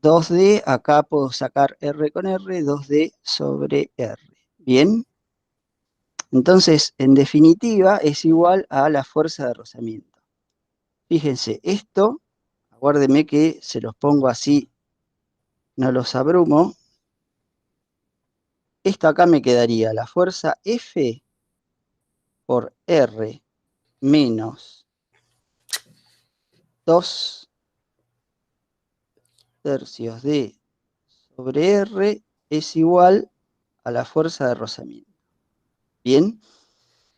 2D, acá puedo sacar R con R, 2D sobre R. ¿Bien? Entonces, en definitiva, es igual a la fuerza de rozamiento. Fíjense, esto, acuérdenme que se los pongo así, no los abrumo. Esto acá me quedaría la fuerza F por R menos 2 tercios D sobre R es igual a la fuerza de rozamiento. ¿Bien?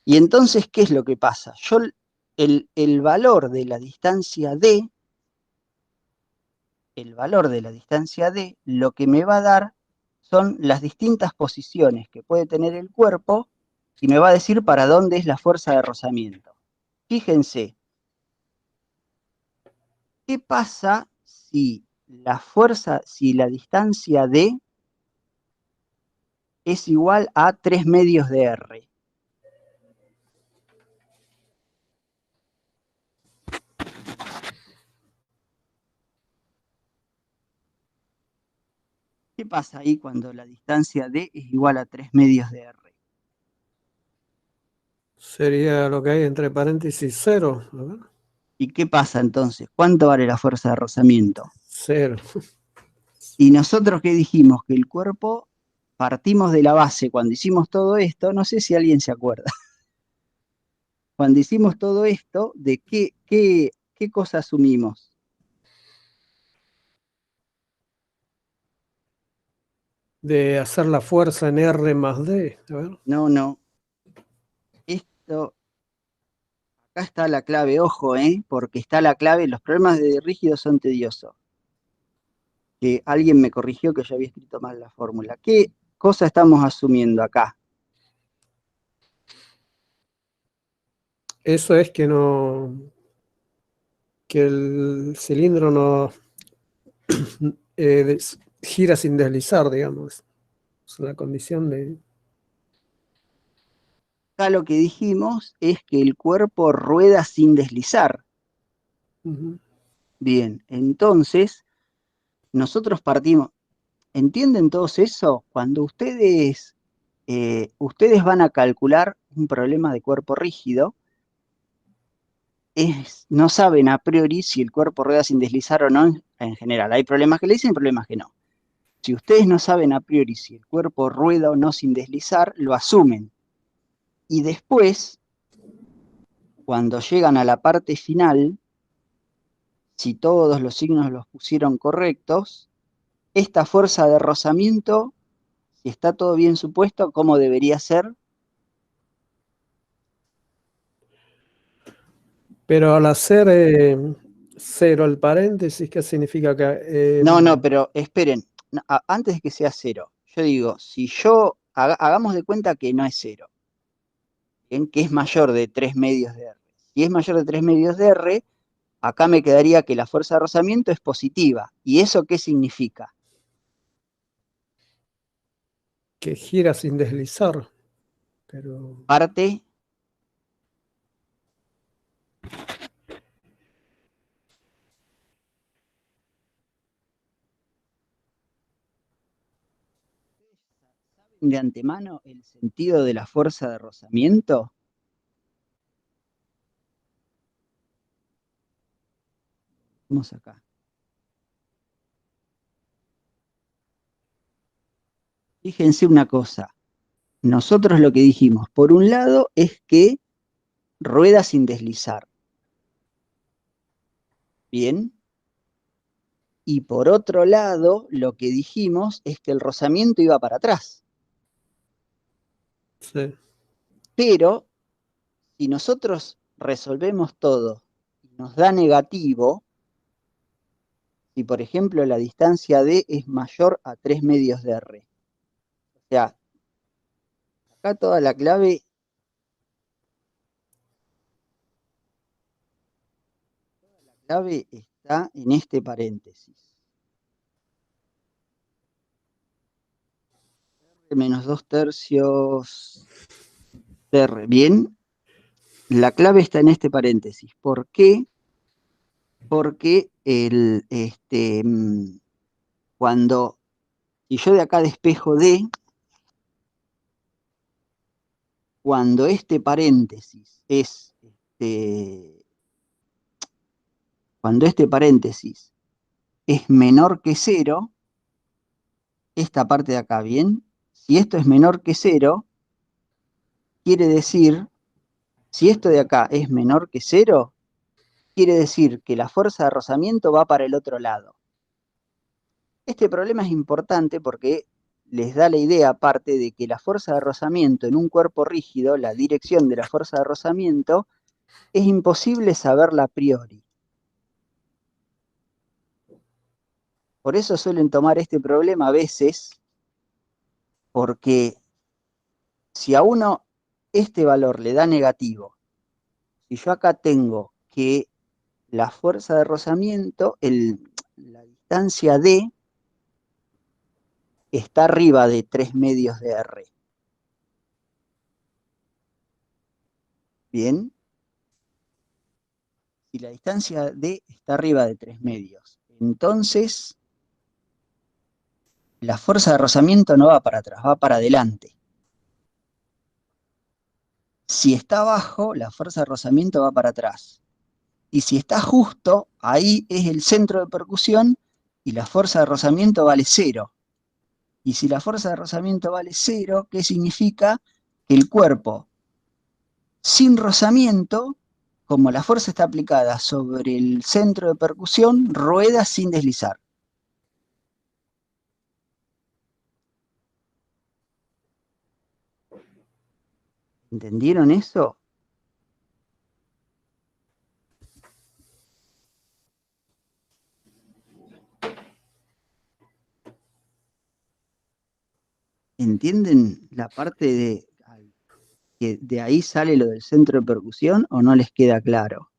Y entonces, ¿qué es lo que pasa? Yo el valor de la distancia D, lo que me va a dar son las distintas posiciones que puede tener el cuerpo y me va a decir para dónde es la fuerza de rozamiento. Fíjense, ¿qué pasa si la distancia D es igual a 3 medios de R? ¿Qué pasa ahí cuando la distancia D es igual a 3 medios de R? Sería lo que hay entre paréntesis 0. A ver. ¿Y qué pasa entonces? ¿Cuánto vale la fuerza de rozamiento? 0. Y nosotros qué dijimos, que el cuerpo partimos de la base cuando hicimos todo esto, no sé si alguien se acuerda, cuando hicimos todo esto, ¿de qué cosa asumimos? De hacer la fuerza en R más D. A ver. No. Esto, acá está la clave, ojo, porque está la clave, los problemas de rígidos son tediosos. Que alguien me corrigió que yo había escrito mal la fórmula. ¿Qué cosa estamos asumiendo acá? Eso es que el cilindro no gira sin deslizar, digamos. Es la condición de... Acá lo que dijimos es que el cuerpo rueda sin deslizar. Bien, entonces nosotros partimos. ¿Entienden todos eso? Cuando ustedes van a calcular un problema de cuerpo rígido, no saben a priori si el cuerpo rueda sin deslizar o no en general. Hay problemas que le dicen y problemas que no. Si ustedes no saben a priori si el cuerpo rueda o no sin deslizar, lo asumen. Y después, cuando llegan a la parte final, si todos los signos los pusieron correctos, esta fuerza de rozamiento, si está todo bien supuesto, ¿cómo debería ser? Pero al hacer 0 el paréntesis, ¿qué significa que...? No, pero esperen, antes de que sea 0, yo digo, si hagamos de cuenta que no es 0, que es mayor de 3 medios de R. Si es mayor de 3 medios de R, acá me quedaría que la fuerza de rozamiento es positiva. ¿Y eso qué significa? Que gira sin deslizar. Pero... Parte de antemano el sentido de la fuerza de rozamiento? Vamos acá. Fíjense una cosa. Nosotros lo que dijimos, por un lado, es que rueda sin deslizar. Bien. Y por otro lado, lo que dijimos es que el rozamiento iba para atrás. Sí. Pero si nosotros resolvemos todo y nos da negativo, si por ejemplo la distancia D es mayor a 3 medios de R. O sea, acá toda la clave está en este paréntesis. R menos 2 tercios de R. Bien, la clave está en este paréntesis. ¿Por qué? Porque cuando, si yo de acá despejo D, cuando este paréntesis es, cuando este paréntesis es menor que 0, esta parte de acá, ¿bien? Si esto es menor que 0, quiere decir, si esto de acá es menor que 0, quiere decir que la fuerza de rozamiento va para el otro lado. Este problema es importante porque les da la idea, aparte, de que la fuerza de rozamiento en un cuerpo rígido, la dirección de la fuerza de rozamiento, es imposible saberla a priori. Por eso suelen tomar este problema a veces, porque si a uno este valor le da negativo, si yo acá tengo que la fuerza de rozamiento, la distancia D está arriba de 3 medios de R. Bien. Si la distancia D está arriba de 3 medios, entonces la fuerza de rozamiento no va para atrás, va para adelante. Si está abajo, la fuerza de rozamiento va para atrás. Y si está justo, ahí es el centro de percusión y la fuerza de rozamiento vale 0. Y si la fuerza de rozamiento vale 0, ¿qué significa? Que el cuerpo sin rozamiento, como la fuerza está aplicada sobre el centro de percusión, rueda sin deslizar. ¿Entendieron eso? ¿Entienden la parte de que de ahí sale lo del centro de percusión o no les queda claro?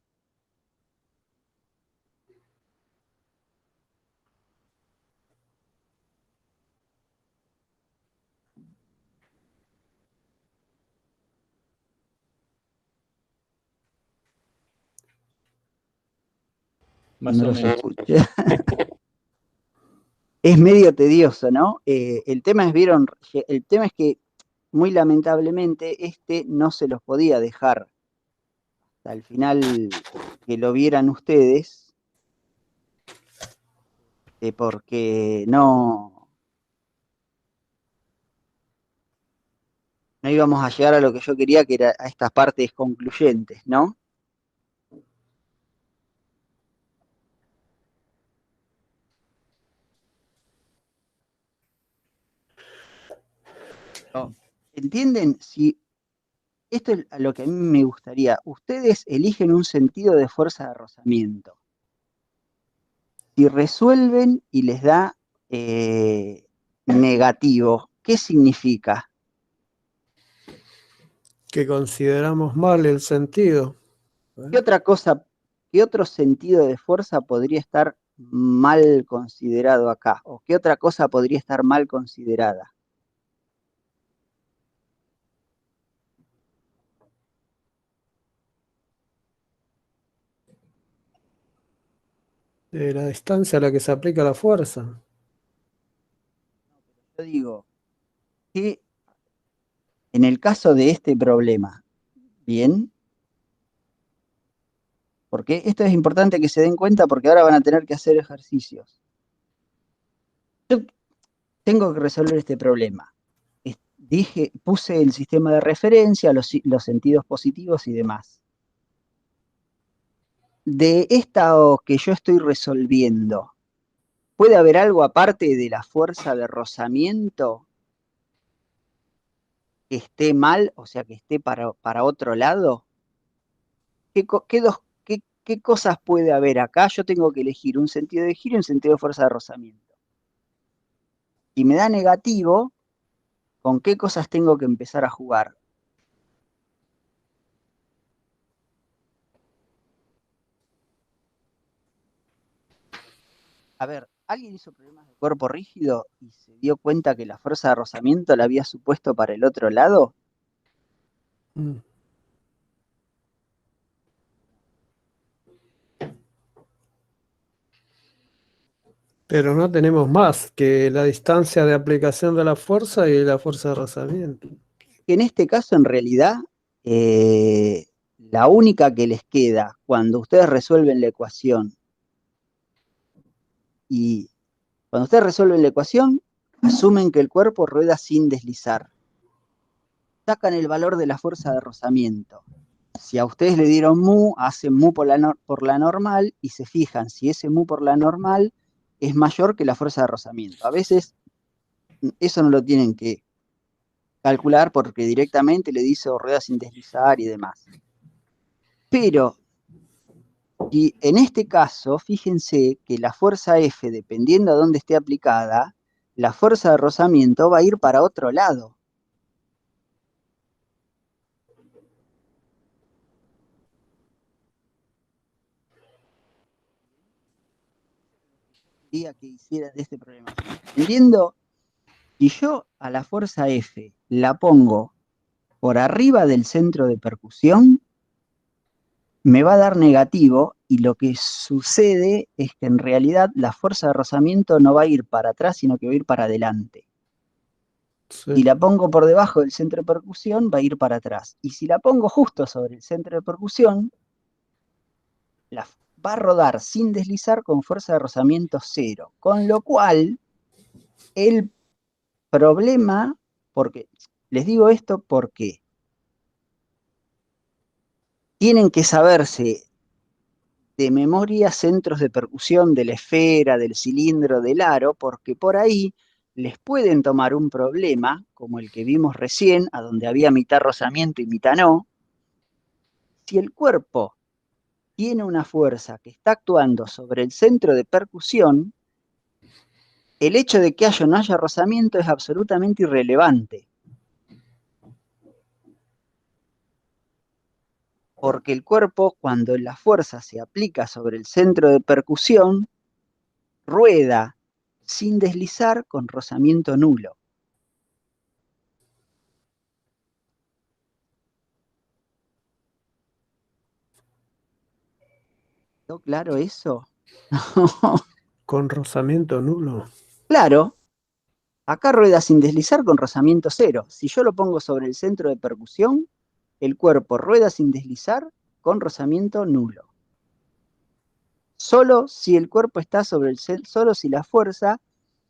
Más No o los menos. escuché. Es medio tedioso, ¿no? El tema es que muy lamentablemente no se los podía dejar hasta el final que lo vieran ustedes, porque no íbamos a llegar a lo que yo quería, que era a estas partes concluyentes, ¿no? ¿Entienden? Si esto es a lo que a mí me gustaría. Ustedes eligen un sentido de fuerza de rozamiento. Si resuelven y les da negativo, ¿qué significa? Que consideramos mal el sentido. ¿Qué otro sentido de fuerza podría estar mal considerado acá? ¿O qué otra cosa podría estar mal considerada? De la distancia a la que se aplica la fuerza. Yo digo, ¿qué En el caso de este problema, ¿bien? Porque esto es importante que se den cuenta porque ahora van a tener que hacer ejercicios. Yo tengo que resolver este problema. Puse el sistema de referencia, los sentidos positivos y demás. De esta que yo estoy resolviendo, ¿puede haber algo aparte de la fuerza de rozamiento que esté mal, o sea, que esté para otro lado? ¿Qué cosas puede haber acá? Yo tengo que elegir un sentido de giro y un sentido de fuerza de rozamiento. Si me da negativo, ¿con qué cosas tengo que empezar a jugar? A ver, ¿alguien hizo problemas de cuerpo rígido y se dio cuenta que la fuerza de rozamiento la había supuesto para el otro lado? Pero no tenemos más que la distancia de aplicación de la fuerza y la fuerza de rozamiento. En este caso, en realidad, la única que les queda cuando ustedes resuelven la ecuación y cuando ustedes resuelven la ecuación, asumen que el cuerpo rueda sin deslizar. Sacan el valor de la fuerza de rozamiento. Si a ustedes le dieron mu, hacen mu por la normal y se fijan si ese mu por la normal es mayor que la fuerza de rozamiento. A veces eso no lo tienen que calcular porque directamente le dice rueda sin deslizar y demás. Pero, y en este caso, fíjense que la fuerza F, dependiendo a dónde esté aplicada, la fuerza de rozamiento va a ir para otro lado. Que hiciera de este problema. Entendiendo, si yo a la fuerza F la pongo por arriba del centro de percusión, me va a dar negativo y lo que sucede es que en realidad la fuerza de rozamiento no va a ir para atrás, sino que va a ir para adelante. Sí. Si la pongo por debajo del centro de percusión, va a ir para atrás. Y si la pongo justo sobre el centro de percusión, va a rodar sin deslizar con fuerza de rozamiento 0. Con lo cual, el problema, porque les digo esto porque tienen que saberse de memoria centros de percusión de la esfera, del cilindro, del aro, porque por ahí les pueden tomar un problema, como el que vimos recién, a donde había mitad rozamiento y mitad no. Si el cuerpo tiene una fuerza que está actuando sobre el centro de percusión, el hecho de que haya o no haya rozamiento es absolutamente irrelevante. Porque el cuerpo, cuando la fuerza se aplica sobre el centro de percusión, rueda sin deslizar con rozamiento nulo. ¿Está claro eso? Con rozamiento nulo. Claro, acá rueda sin deslizar con rozamiento 0. Si yo lo pongo sobre el centro de percusión, el cuerpo rueda sin deslizar con rozamiento nulo. Solo si el cuerpo está sobre el solo si la fuerza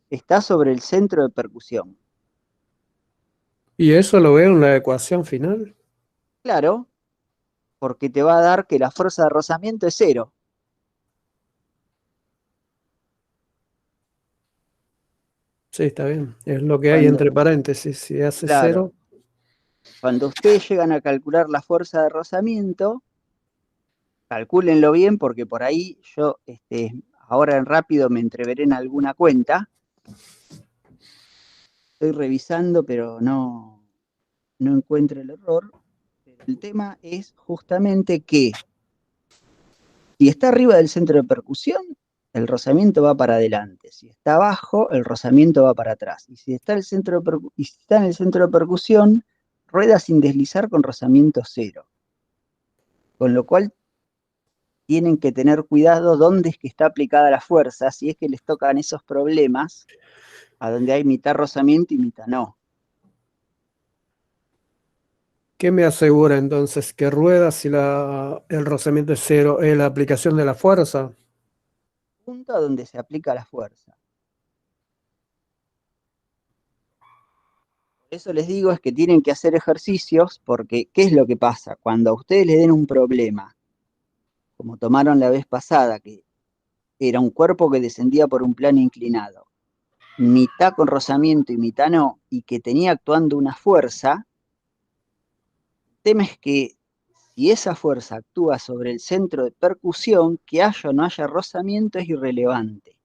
está sobre el centro de percusión. ¿Y eso lo veo en la ecuación final? Claro, porque te va a dar que la fuerza de rozamiento es 0. Sí, está bien. Es lo que hay entre paréntesis. Si hace Claro. 0. Cuando ustedes llegan a calcular la fuerza de rozamiento, calcúlenlo bien porque por ahí yo ahora en rápido me entreveré en alguna cuenta. Estoy revisando, pero no encuentro el error. Pero el tema es justamente que si está arriba del centro de percusión, el rozamiento va para adelante. Si está abajo, el rozamiento va para atrás. Y si está, si está en el centro de percusión, rueda sin deslizar con rozamiento 0. Con lo cual tienen que tener cuidado dónde es que está aplicada la fuerza, si es que les tocan esos problemas a donde hay mitad rozamiento y mitad no. ¿Qué me asegura entonces? ¿Que rueda si el rozamiento es cero? ¿Es la aplicación de la fuerza? Punto a donde se aplica la fuerza. Por eso les digo es que tienen que hacer ejercicios, porque ¿qué es lo que pasa? Cuando a ustedes les den un problema, como tomaron la vez pasada, que era un cuerpo que descendía por un plano inclinado, mitad con rozamiento y mitad no, y que tenía actuando una fuerza, el tema es que si esa fuerza actúa sobre el centro de percusión, que haya o no haya rozamiento es irrelevante.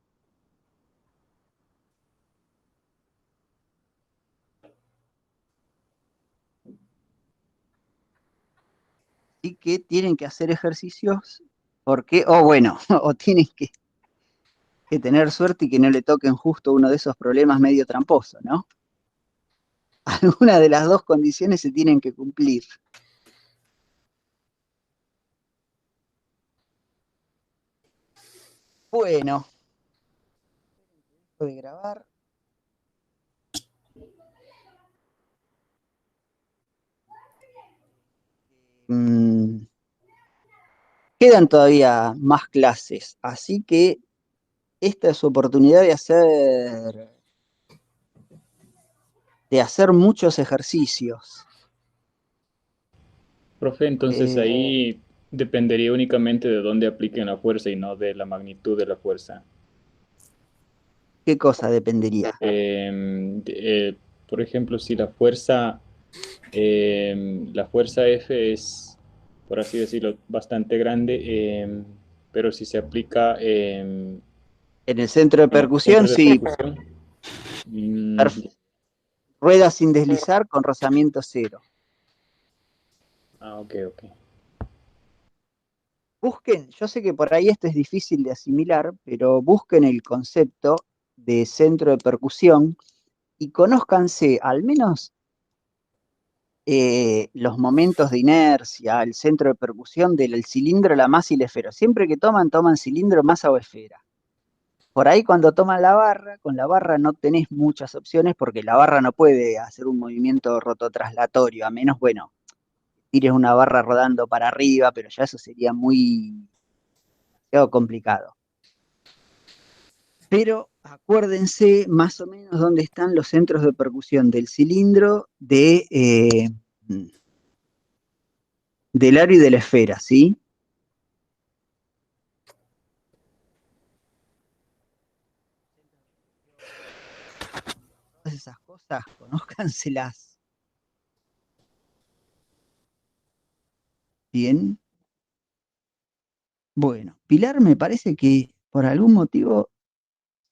Así que tienen que hacer ejercicios porque, o bueno, o tienen que tener suerte y que no le toquen justo uno de esos problemas medio tramposos, ¿no? Alguna de las dos condiciones se tienen que cumplir. Bueno, dejo de grabar. Quedan todavía más clases, así que esta es su oportunidad de hacer muchos ejercicios. Profe, entonces ahí dependería únicamente de dónde apliquen la fuerza y no de la magnitud de la fuerza. ¿Qué cosa dependería? Por ejemplo, si la fuerza F es, por así decirlo, bastante grande, pero si se aplica En el centro de en el percusión, centro de sí. percusión, Rueda sin deslizar con rozamiento cero. ok. Busquen, yo sé que por ahí esto es difícil de asimilar, pero busquen el concepto de centro de percusión y conózcanse al menos los momentos de inercia, el centro de percusión del cilindro, la masa y la esfera. Siempre que toman cilindro, masa o esfera. Por ahí cuando toman la barra, con la barra no tenés muchas opciones porque la barra no puede hacer un movimiento rototraslatorio, a menos, bueno, tires una barra rodando para arriba, pero ya eso sería muy demasiado complicado. Pero acuérdense más o menos dónde están los centros de percusión del cilindro, del aro y de la esfera, ¿sí? Todas esas cosas, conózcanselas. Bien. Bueno, Pilar me parece que por algún motivo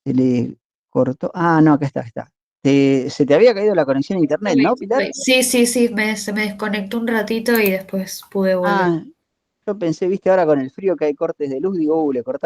se le cortó. Ah, no, acá está. Se te había caído la conexión a internet, ¿no, Pilar? Sí, se me desconectó un ratito y después pude volver. Ah, yo pensé, viste, ahora con el frío que hay cortes de luz, digo, le cortaron